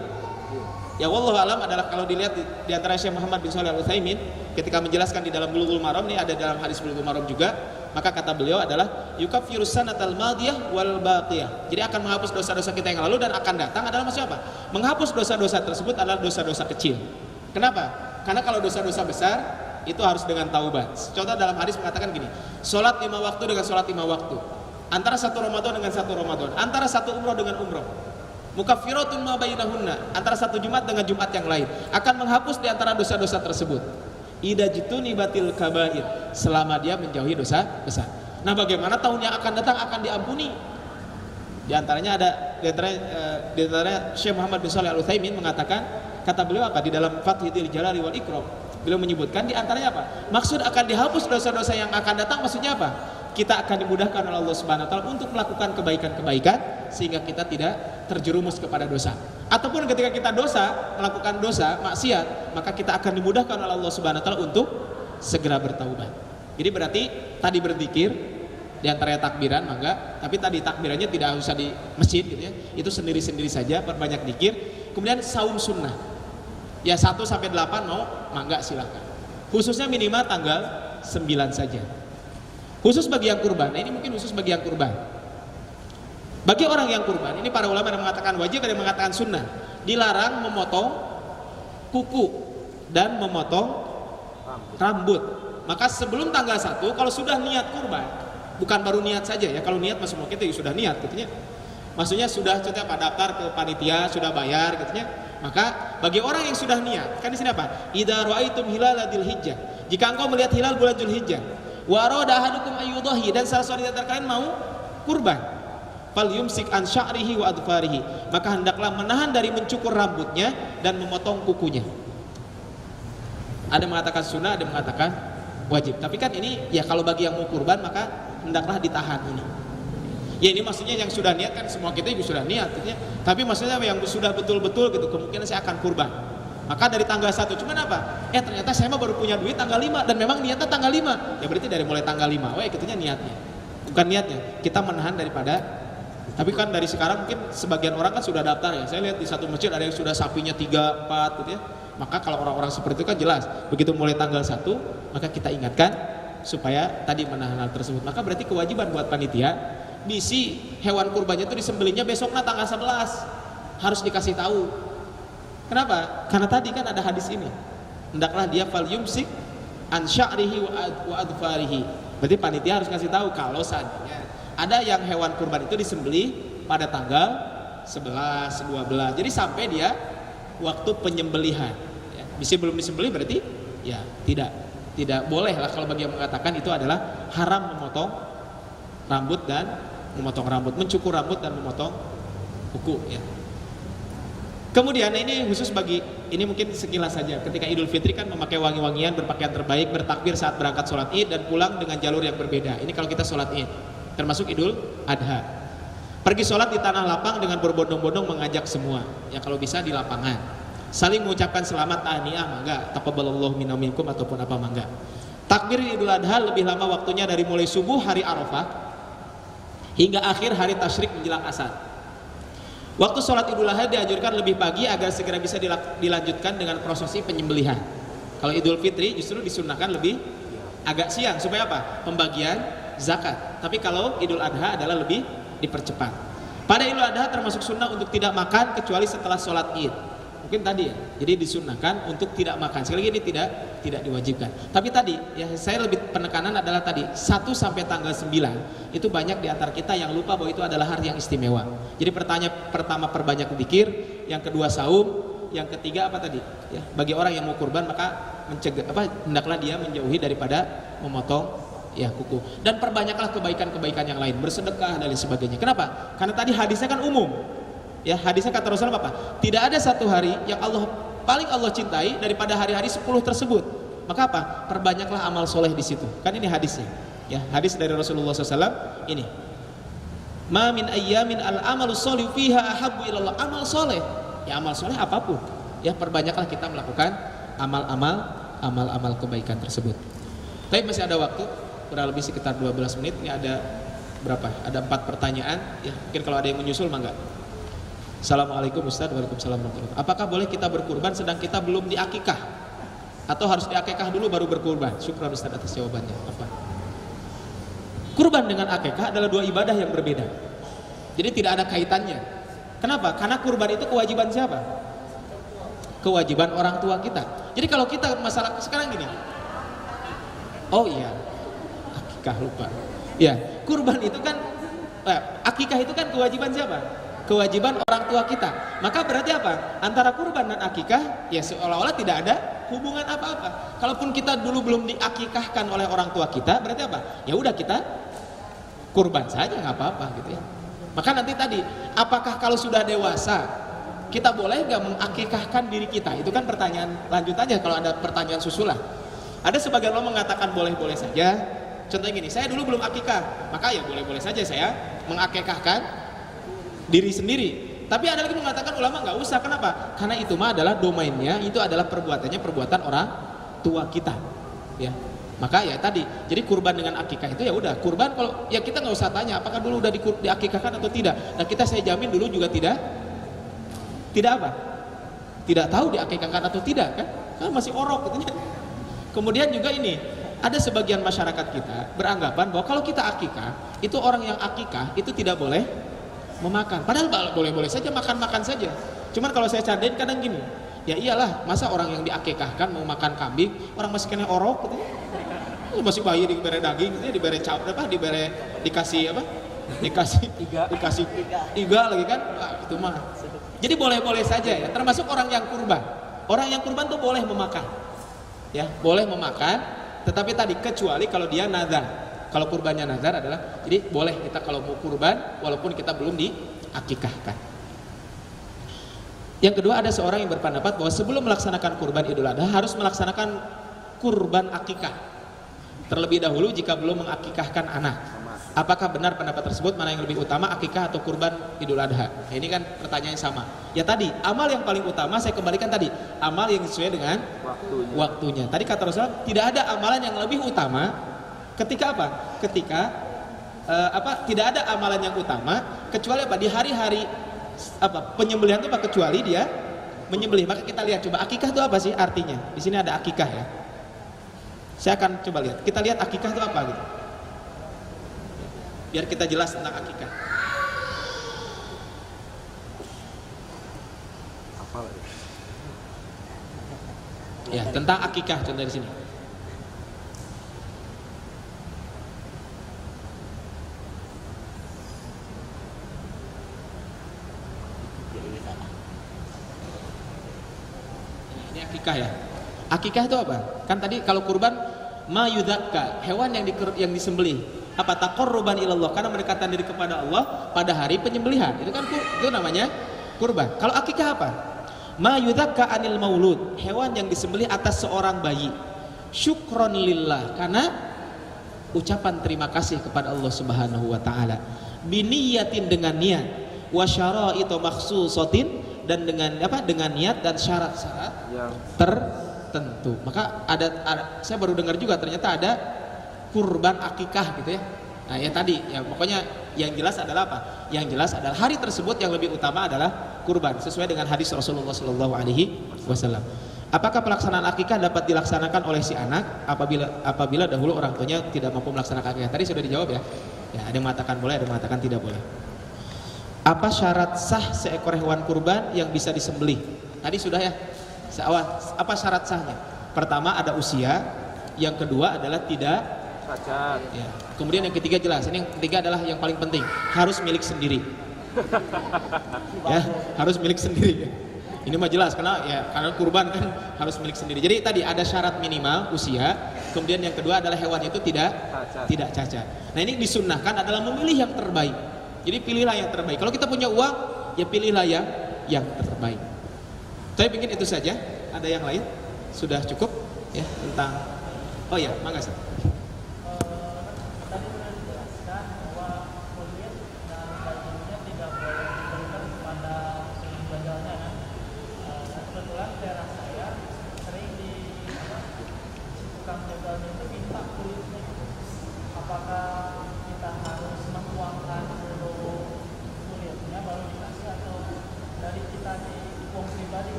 Ya wallahu alam adalah kalau dilihat di antara Syekh Muhammad bin Shalih Al-Utsaimin ketika menjelaskan di dalam Bulughul Maram, ini ada dalam hadis Bulughul Maram juga, maka kata beliau adalah yukaffirus sanatal madiyah wal baqiyah. Jadi akan menghapus dosa-dosa kita yang lalu dan akan datang adalah maksudnya apa? Menghapus dosa-dosa tersebut adalah dosa-dosa kecil. Kenapa? Karena kalau dosa-dosa besar itu harus dengan taubat. Contoh dalam hadis mengatakan gini, sholat 5 waktu dengan sholat 5 waktu, antara 1 Ramadan dengan 1 Ramadan, antara 1 umroh dengan umroh, mukaffiratun ma bainahunna, antara 1 Jumat dengan Jumat yang lain, akan menghapus di antara dosa-dosa tersebut. Idza jutunibatil kabair, selama dia menjauhi dosa besar. Nah, bagaimana tahun yang akan datang akan diampuni? Di antaranya di antaranya Syekh Muhammad bin Shalih Al-Utsaimin mengatakan, kata beliau apa? Di dalam Fathul Jalali wal Ikram, beliau menyebutkan di antaranya apa? Maksud akan dihapus dosa-dosa yang akan datang, maksudnya apa? Kita akan dimudahkan oleh Allah Subhanahu wa taala untuk melakukan kebaikan-kebaikan sehingga kita tidak terjerumus kepada dosa. Ataupun ketika kita melakukan dosa, maksiat, maka kita akan dimudahkan oleh Allah Subhanahu wa taala untuk segera bertaubat. Jadi berarti tadi berzikir di antaranya takbiran, mangga, tapi tadi takbirannya tidak usah di masjid gitu ya. Itu sendiri-sendiri saja, perbanyak zikir. Kemudian saum sunnah. Ya 1 sampai 8 mau, mangga silakan. Khususnya minimal tanggal 9 saja. Khusus bagi yang kurban. Nah, ini mungkin khusus bagi yang kurban. Bagi orang yang kurban, ini para ulama yang mengatakan wajib, ada yang mengatakan sunnah. Dilarang memotong kuku dan memotong rambut. Maka sebelum tanggal 1 kalau sudah niat kurban, bukan baru niat saja ya, kalau niat masuk kita ya sudah niat katanya. Maksudnya sudah contohnya Pak daftar ke panitia, sudah bayar katanya. Maka bagi orang yang sudah niat, kan di sini apa? Idza ra'aitum hilala dzulhijjah. Jika engkau melihat hilal bulan Dzulhijjah, wa arada ahadukum ayyudahi, dan salah seorang di antara kalian mau kurban, falyumsik an sya'rihi wa adfarihi, maka hendaklah menahan dari mencukur rambutnya dan memotong kukunya. Ada yang mengatakan sunnah, ada yang mengatakan wajib. Tapi kan ini ya kalau bagi yang mau kurban maka hendaklah ditahan ini. Ya ini maksudnya yang sudah niat, kan semua kita juga sudah niat gitu ya. Tapi maksudnya yang sudah betul-betul gitu, kemungkinan saya akan kurban. Maka dari tanggal 1, cuman apa? Ternyata saya mah baru punya duit tanggal 5 dan memang niatnya tanggal 5. Ya berarti dari mulai tanggal 5. Gitunya niatnya. Bukan niatnya. Kita menahan daripada. Tapi kan dari sekarang mungkin sebagian orang kan sudah daftar ya. Saya lihat di satu masjid ada yang sudah sapinya 3, 4 gitu ya. Maka kalau orang-orang seperti itu kan jelas, begitu mulai tanggal 1, maka kita ingatkan supaya tadi menahan hal tersebut. Maka berarti kewajiban buat panitia, bisi hewan kurbannya itu disembelihnya besoknya tanggal 11 harus dikasih tahu. Kenapa? Karena tadi kan ada hadis ini, hendaklah dia fal yumsik an sya'rihi wa adfarihi. Berarti panitia harus kasih tahu kalau seandainya ada yang hewan kurban itu disembelih pada tanggal 11, 12. Jadi sampai dia waktu penyembelihan ya. Bisa belum disembelih berarti ya tidak boleh lah kalau bagi yang mengatakan itu adalah haram memotong rambut dan mencukur rambut dan memotong kuku ya. Kemudian ini khusus bagi, ini mungkin sekilas saja, ketika Idul Fitri kan memakai wangi-wangian, berpakaian terbaik, bertakbir saat berangkat sholat id dan pulang dengan jalur yang berbeda. Ini kalau kita sholat id, termasuk Idul Adha. Pergi sholat di tanah lapang dengan berbondong-bondong mengajak semua, ya kalau bisa di lapangan. Saling mengucapkan selamat tahniah mangga, taqabbalallahu minna minkum ataupun apa mangga. Takbir Idul Adha lebih lama waktunya dari mulai subuh hari Arafah hingga akhir hari tasyrik menjelang asar. Waktu sholat Idul Adha dianjurkan lebih pagi agar segera bisa dilanjutkan dengan prosesi penyembelihan. Kalau Idul Fitri justru disunnahkan lebih agak siang supaya apa? Pembagian zakat. Tapi kalau Idul Adha adalah lebih dipercepat. Pada Idul Adha termasuk sunnah untuk tidak makan kecuali setelah sholat id. Mungkin tadi ya, jadi disunnahkan untuk tidak makan. Sekali lagi ini tidak diwajibkan. Tapi tadi ya saya lebih penekanan adalah tadi 1 sampai tanggal 9 itu banyak di antara kita yang lupa bahwa itu adalah hari yang istimewa. Jadi pertama perbanyak zikir, yang kedua saum, yang ketiga apa tadi? Ya, bagi orang yang mau kurban maka hendaklah dia menjauhi daripada memotong ya kuku, dan perbanyaklah kebaikan-kebaikan yang lain, bersedekah dan lain sebagainya. Kenapa? Karena tadi hadisnya kan umum. Ya, hadisnya kata Rasulullah apa? Tidak ada satu hari yang paling Allah cintai daripada hari-hari 10 tersebut. Maka apa? Perbanyaklah amal soleh di situ. Kan ini hadisnya. Ya, hadis dari Rasulullah SAW ini. Ma min ayyamin al amalu sholih fiha ahabbu ilallah. Amal soleh. Ya amal soleh apapun. Ya perbanyaklah kita melakukan amal kebaikan tersebut. Tapi masih ada waktu, kurang lebih sekitar 12 menit. Ini ada berapa? Ada 4 pertanyaan. Ya, mungkin kalau ada yang menyusul mangga. Assalamualaikum Ustaz. Waalaikumsalam warahmatullahi wabarakatuh. Apakah boleh kita berkurban sedang kita belum diakikah? Atau harus diakikah dulu baru berkurban? Syukran Ustaz atas jawabannya. Apa? Kurban dengan akikah adalah 2 ibadah yang berbeda. Jadi tidak ada kaitannya. Kenapa? Karena kurban itu kewajiban siapa? Kewajiban orang tua kita. Jadi kalau kita masalah sekarang gini. Oh iya. Akikah lupa. Ya, kurban itu kan akikah itu kan kewajiban siapa? Kewajiban orang tua kita. Maka berarti apa? Antara kurban dan akikah ya seolah-olah tidak ada hubungan apa-apa. Kalaupun kita dulu belum diakikahkan oleh orang tua kita, berarti apa? Ya udah kita kurban saja nggak apa-apa gitu ya. Maka nanti tadi, apakah kalau sudah dewasa kita boleh nggak mengakikahkan diri kita? Itu kan pertanyaan lanjutannya kalau ada pertanyaan susulan. Ada sebagian orang mengatakan boleh-boleh saja. Contohnya gini, saya dulu belum akikah, maka ya boleh-boleh saja saya mengakikahkan diri sendiri. Tapi ada lagi mengatakan ulama nggak usah. Kenapa? Karena itu mah adalah domainnya, itu adalah perbuatan orang tua kita. Ya, maka ya tadi. Jadi kurban dengan akikah itu ya udah kurban. Kalau ya kita nggak usah tanya apakah dulu udah diakikahkan atau tidak. Dan kita saya jamin dulu juga tidak apa? Tidak tahu diakikahkan atau tidak kan? Karena masih orok katanya. Kemudian juga ini ada sebagian masyarakat kita beranggapan bahwa kalau kita akikah, itu orang yang akikah itu tidak boleh memakan. Padahal boleh-boleh saja makan-makan saja. Cuman kalau saya candain kadang gini, ya iyalah, masa orang yang diakikahkan mau makan kambing, orang masih kena orok gitu. Masih bayi diberi daging, gitu, diberi dikasih apa? Dikasih iga lagi kan? Wah, itu mah. Jadi boleh-boleh saja ya, termasuk orang yang kurban. Orang yang kurban tuh boleh memakan. Ya, boleh memakan, tetapi tadi kecuali kalau dia nazar. Kalau kurbannya nazar adalah, jadi boleh kita kalau mau kurban walaupun kita belum diakikahkan. Yang kedua, ada seorang yang berpendapat bahwa sebelum melaksanakan kurban Idul Adha harus melaksanakan kurban akikah terlebih dahulu jika belum mengakikahkan anak. Apakah benar pendapat tersebut? Mana yang lebih utama, akikah atau kurban Idul Adha? Nah, ini kan pertanyaan yang sama. Ya tadi, amal yang paling utama saya kembalikan tadi, amal yang sesuai dengan waktunya. Tadi kata Rasulullah, tidak ada amalan yang lebih utama ketika apa? Ketika tidak ada amalan yang utama kecuali apa? Di hari-hari penyembelihan itu apa? Kecuali dia menyembelih. Maka kita lihat coba akikah itu apa sih artinya? Di sini ada akikah ya. Saya akan coba lihat. Kita lihat akikah itu apa gitu. Biar kita jelas tentang akikah. Ya, tentang akikah contoh di sini. Ini akikah ya. Akikah itu apa? Kan tadi kalau kurban ma yudzakka, hewan yang disembelih. Apa? Taqarruban ilallah, karena mendekatkan diri kepada Allah pada hari penyembelihan. Itu kan itu namanya kurban. Kalau akikah apa? Ma yudzakka anil maulud, hewan yang disembelih atas seorang bayi. Syukron lillah, karena ucapan terima kasih kepada Allah Subhanahu wa taala. Biniyatin, dengan niat, wa syaraitu makhsusatin, dan dengan apa? Dengan niat dan syarat-syarat tertentu. Maka ada saya baru dengar juga ternyata ada kurban akikah gitu ya. Nah ya tadi ya pokoknya yang jelas adalah apa? Yang jelas adalah hari tersebut yang lebih utama adalah kurban sesuai dengan hadis Rasulullah Shallallahu Alaihi Wasallam. Apakah pelaksanaan akikah dapat dilaksanakan oleh si anak apabila dahulu orang tuanya tidak mampu melaksanakan akikah? Tadi sudah dijawab ya. Ya, ada yang mengatakan boleh, ada yang mengatakan tidak boleh. Apa syarat sah seekor hewan kurban yang bisa disembelih? Tadi sudah ya. Apa syarat sahnya? Pertama ada usia, yang kedua adalah tidak cacat. Ya. Kemudian yang ketiga jelas. Ini yang ketiga adalah yang paling penting, harus milik sendiri. Ya, harus milik sendiri. Ini mah jelas karena kurban kan harus milik sendiri. Jadi tadi ada syarat minimal usia, kemudian yang kedua adalah hewan itu tidak cacat. Nah ini disunnahkan adalah memilih yang terbaik. Jadi pilihlah yang terbaik. Kalau kita punya uang, ya pilihlah yang terbaik. Saya pikir itu saja. Ada yang lain? Sudah cukup ya tentang. Oh ya, makasih.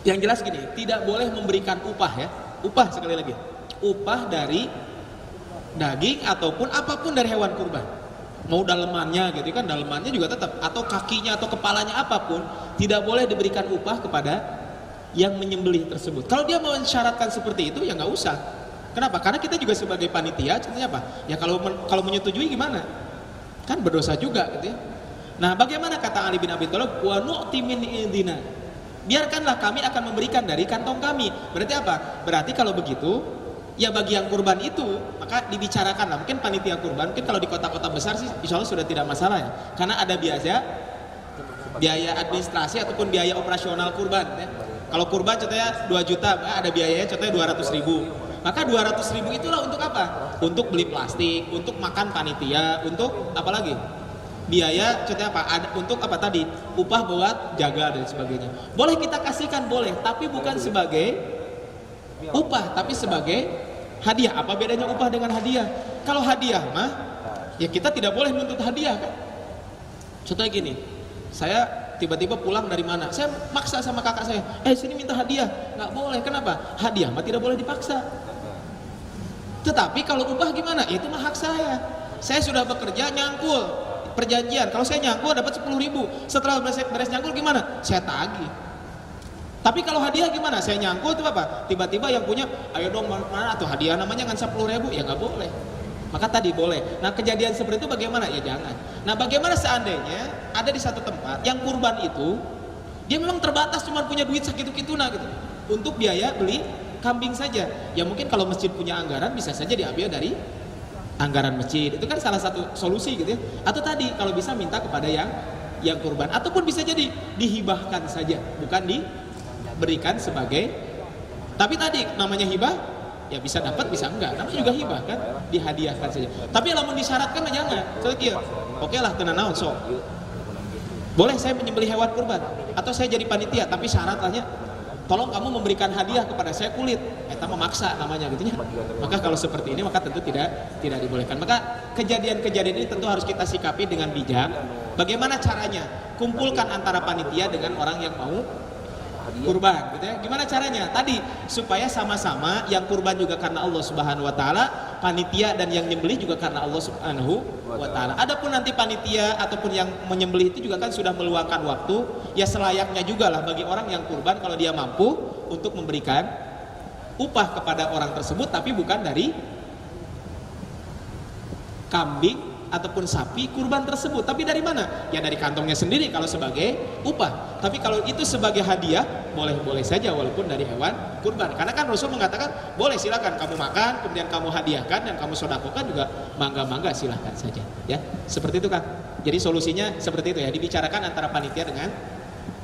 Yang jelas gini, tidak boleh memberikan upah ya. Upah sekali lagi. Upah dari daging ataupun apapun dari hewan kurban. Mau dalemannya gitu kan, dalemannya juga tetap, atau kakinya atau kepalanya apapun, tidak boleh diberikan upah kepada yang menyembelih tersebut. Kalau dia mau mensyaratkan seperti itu ya nggak usah. Kenapa? Karena kita juga sebagai panitia, contohnya apa? Ya kalau menyetujui gimana? Kan berdosa juga gitu ya. Nah, bagaimana kata Ali bin Abi Thalib? Wa nu'ti min indina. Biarkanlah kami akan memberikan dari kantong kami. Berarti apa? Berarti kalau begitu, ya bagi yang kurban itu, maka dibicarakan lah. Mungkin panitia kurban, mungkin kalau di kota-kota besar sih insya Allah sudah tidak masalah ya. Karena ada biaya administrasi ataupun biaya operasional kurban ya. Kalau kurban contohnya 2 juta, ada biayanya contohnya 200.000. Maka 200.000 itulah untuk apa? Untuk beli plastik, untuk makan panitia, untuk apa lagi? Biaya contohnya apa? Untuk apa tadi? Upah buat jaga dan sebagainya. Boleh kita kasihkan, boleh, tapi bukan sebagai upah, tapi sebagai hadiah. Apa bedanya upah dengan hadiah? Kalau hadiah mah ya kita tidak boleh menuntut hadiah kan. Contohnya gini, saya tiba-tiba pulang dari mana, saya maksa sama kakak saya, sini minta hadiah. Nggak boleh. Kenapa? Hadiah mah tidak boleh dipaksa. Tetapi kalau upah gimana? Itu mah hak saya. Saya sudah bekerja nyangkul perjanjian. Kalau saya nyangkul dapat 10.000. Setelah beres nyangkul gimana? Saya tagih. Tapi kalau hadiah gimana? Saya nyangkul itu apa? Tiba-tiba yang punya, ayo dong mana tuh hadiah namanya kan 10.000, ya nggak boleh. Maka tadi boleh. Nah kejadian seperti itu bagaimana? Ya jangan. Nah bagaimana seandainya ada di satu tempat yang kurban itu dia memang terbatas cuma punya duit segitu-gitu gitu untuk biaya beli kambing saja. Ya mungkin kalau masjid punya anggaran bisa saja diambil dari anggaran masjid. Itu kan salah satu solusi gitu ya. Atau tadi kalau bisa minta kepada yang kurban, ataupun bisa jadi dihibahkan saja, bukan diberikan sebagai. Tapi tadi namanya hibah, ya bisa dapat bisa enggak. Namanya juga hibah kan, dihadiahkan saja. Tapi lamun disyaratkan jangan. Soalnya oke lah tenan naon sok. Boleh saya menyembelih hewan kurban atau saya jadi panitia, tapi syaratnya tolong kamu memberikan hadiah kepada saya kulit. Eta memaksa namanya gitu ya. Maka kalau seperti ini maka tentu tidak dibolehkan. Maka kejadian-kejadian ini tentu harus kita sikapi dengan bijak. Bagaimana caranya? Kumpulkan antara panitia dengan orang yang mau kurban gitu ya. Gimana caranya? Tadi supaya sama-sama yang kurban juga karena Allah Subhanahu wa taala, panitia dan yang nyembelih juga karena Allah Subhanahu wa taala. Adapun nanti panitia ataupun yang menyembelih itu juga kan sudah meluangkan waktu, ya selayaknya juga lah bagi orang yang kurban kalau dia mampu untuk memberikan upah kepada orang tersebut, tapi bukan dari kambing ataupun sapi kurban tersebut, tapi dari mana? Ya dari kantongnya sendiri kalau sebagai upah. Tapi kalau itu sebagai hadiah, boleh-boleh saja walaupun dari hewan kurban. Karena kan Rasul mengatakan, boleh silakan kamu makan, kemudian kamu hadiahkan dan kamu sodakokan juga mangga-mangga silahkan saja. Ya, seperti itu kan. Jadi solusinya seperti itu ya, dibicarakan antara panitia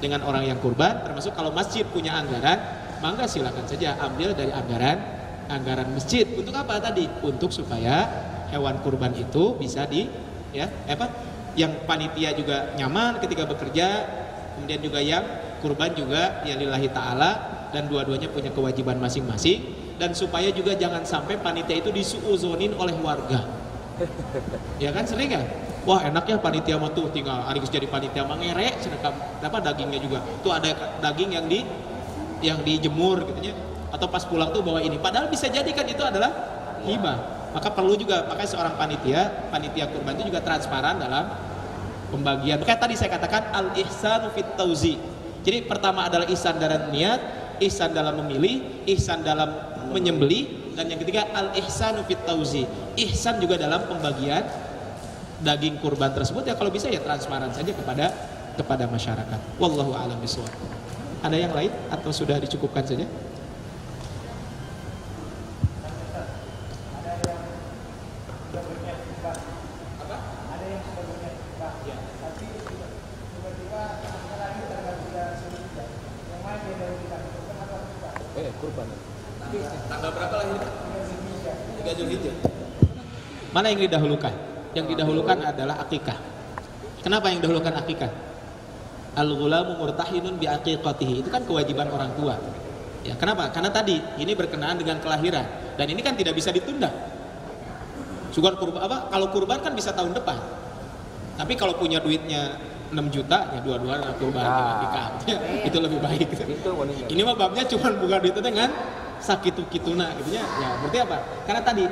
dengan orang yang kurban. Termasuk kalau masjid punya anggaran, mangga silahkan saja ambil dari anggaran masjid. Untuk apa tadi? Untuk supaya hewan kurban itu bisa yang panitia juga nyaman ketika bekerja, kemudian juga yang kurban juga ya lillahi ta'ala, dan dua-duanya punya kewajiban masing-masing, dan supaya juga jangan sampai panitia itu disuuzonin oleh warga. Ya kan sering kan? Wah enak ya panitia mah tuh tinggal hari jadi panitia mah ngerek, sedangkan dagingnya juga tuh ada daging yang dijemur gitu ya, atau pas pulang tuh bawa ini, padahal bisa jadi kan itu adalah hibah. Maka perlu juga, makanya seorang panitia kurban itu juga transparan dalam pembagian. Makanya tadi saya katakan al-ihsanu fit tauzi. Jadi pertama adalah ihsan dalam niat, ihsan dalam memilih, ihsan dalam menyembelih, dan yang ketiga al-ihsanu fit tauzi. Ihsan juga dalam pembagian daging kurban tersebut, ya kalau bisa ya transparan saja kepada masyarakat. Wallahu a'lam bishawab. Ada yang lain atau sudah dicukupkan saja? Kurban. Tanggal berapa lahir? 3 Zulhijjah. Mana yang didahulukan? Yang didahulukan adalah akikah. Kenapa yang didahulukan akikah? Al-ghulamu murtahinun bi aqiqatihi. Itu kan kewajiban orang tua. Ya, kenapa? Karena tadi ini berkenaan dengan kelahiran dan ini kan tidak bisa ditunda. Kalau kurban kan bisa tahun depan. Tapi kalau punya duitnya 6 juta ya dua-duanya kurban akikah. Itu lebih baik gitu. Ini mah babnya cuma bukan itu dengan sakitu-kituna gitu ya. Ya, berarti apa? Karena tadi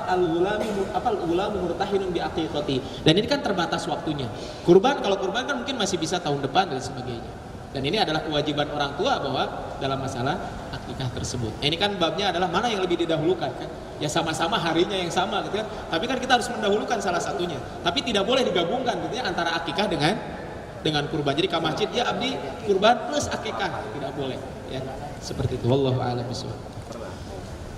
al-ghulamu murtahinun bi aqiqati. Dan ini kan terbatas waktunya. Kalau kurban kan mungkin masih bisa tahun depan dan sebagainya. Dan ini adalah kewajiban orang tua bahwa dalam masalah akikah tersebut. Ini kan babnya adalah mana yang lebih didahulukan kan? Ya sama-sama harinya yang sama gitu kan. Tapi kan kita harus mendahulukan salah satunya. Tapi tidak boleh digabungkan gitu ya antara akikah dengan kurban. Jadi ke masjid ya abdi kurban plus akikah, tidak boleh ya. Seperti itu. Wallahu a'lam bishawab.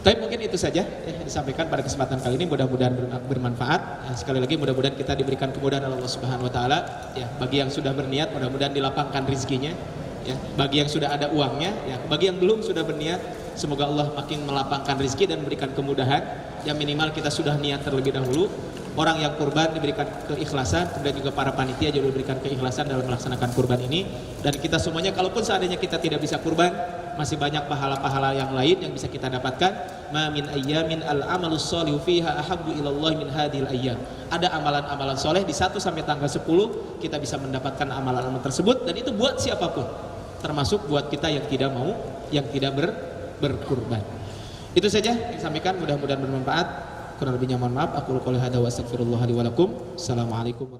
Tapi mungkin itu saja yang disampaikan pada kesempatan kali ini, mudah-mudahan bermanfaat. Ya, sekali lagi mudah-mudahan kita diberikan kemudahan oleh Allah Subhanahu wa taala. Ya, bagi yang sudah berniat mudah-mudahan dilapangkan rezekinya. Ya, bagi yang sudah ada uangnya, ya, bagi yang belum sudah berniat, semoga Allah makin melapangkan rezeki dan memberikan kemudahan. Yang minimal kita sudah niat terlebih dahulu. orang yang kurban diberikan keikhlasan, kemudian juga para panitia juga diberikan keikhlasan dalam melaksanakan kurban ini. Dan kita semuanya, kalaupun seandainya kita tidak bisa kurban, masih banyak pahala-pahala yang lain yang bisa kita dapatkan. Ma min ayyamin al-amalus sholihu fiha ahabbu ilallah min hadhil ayyam. Ada amalan-amalan soleh di 1 sampai tanggal 10 kita bisa mendapatkan amalan-amalan tersebut, dan itu buat siapapun, termasuk buat kita yang tidak mau, yang tidak berkurban. Itu saja yang disampaikan, mudah-mudahan bermanfaat. Kurang lebihnya mohon maaf. Aku qouli hadza wa astaghfirullah li wa lakum. Assalamualaikum.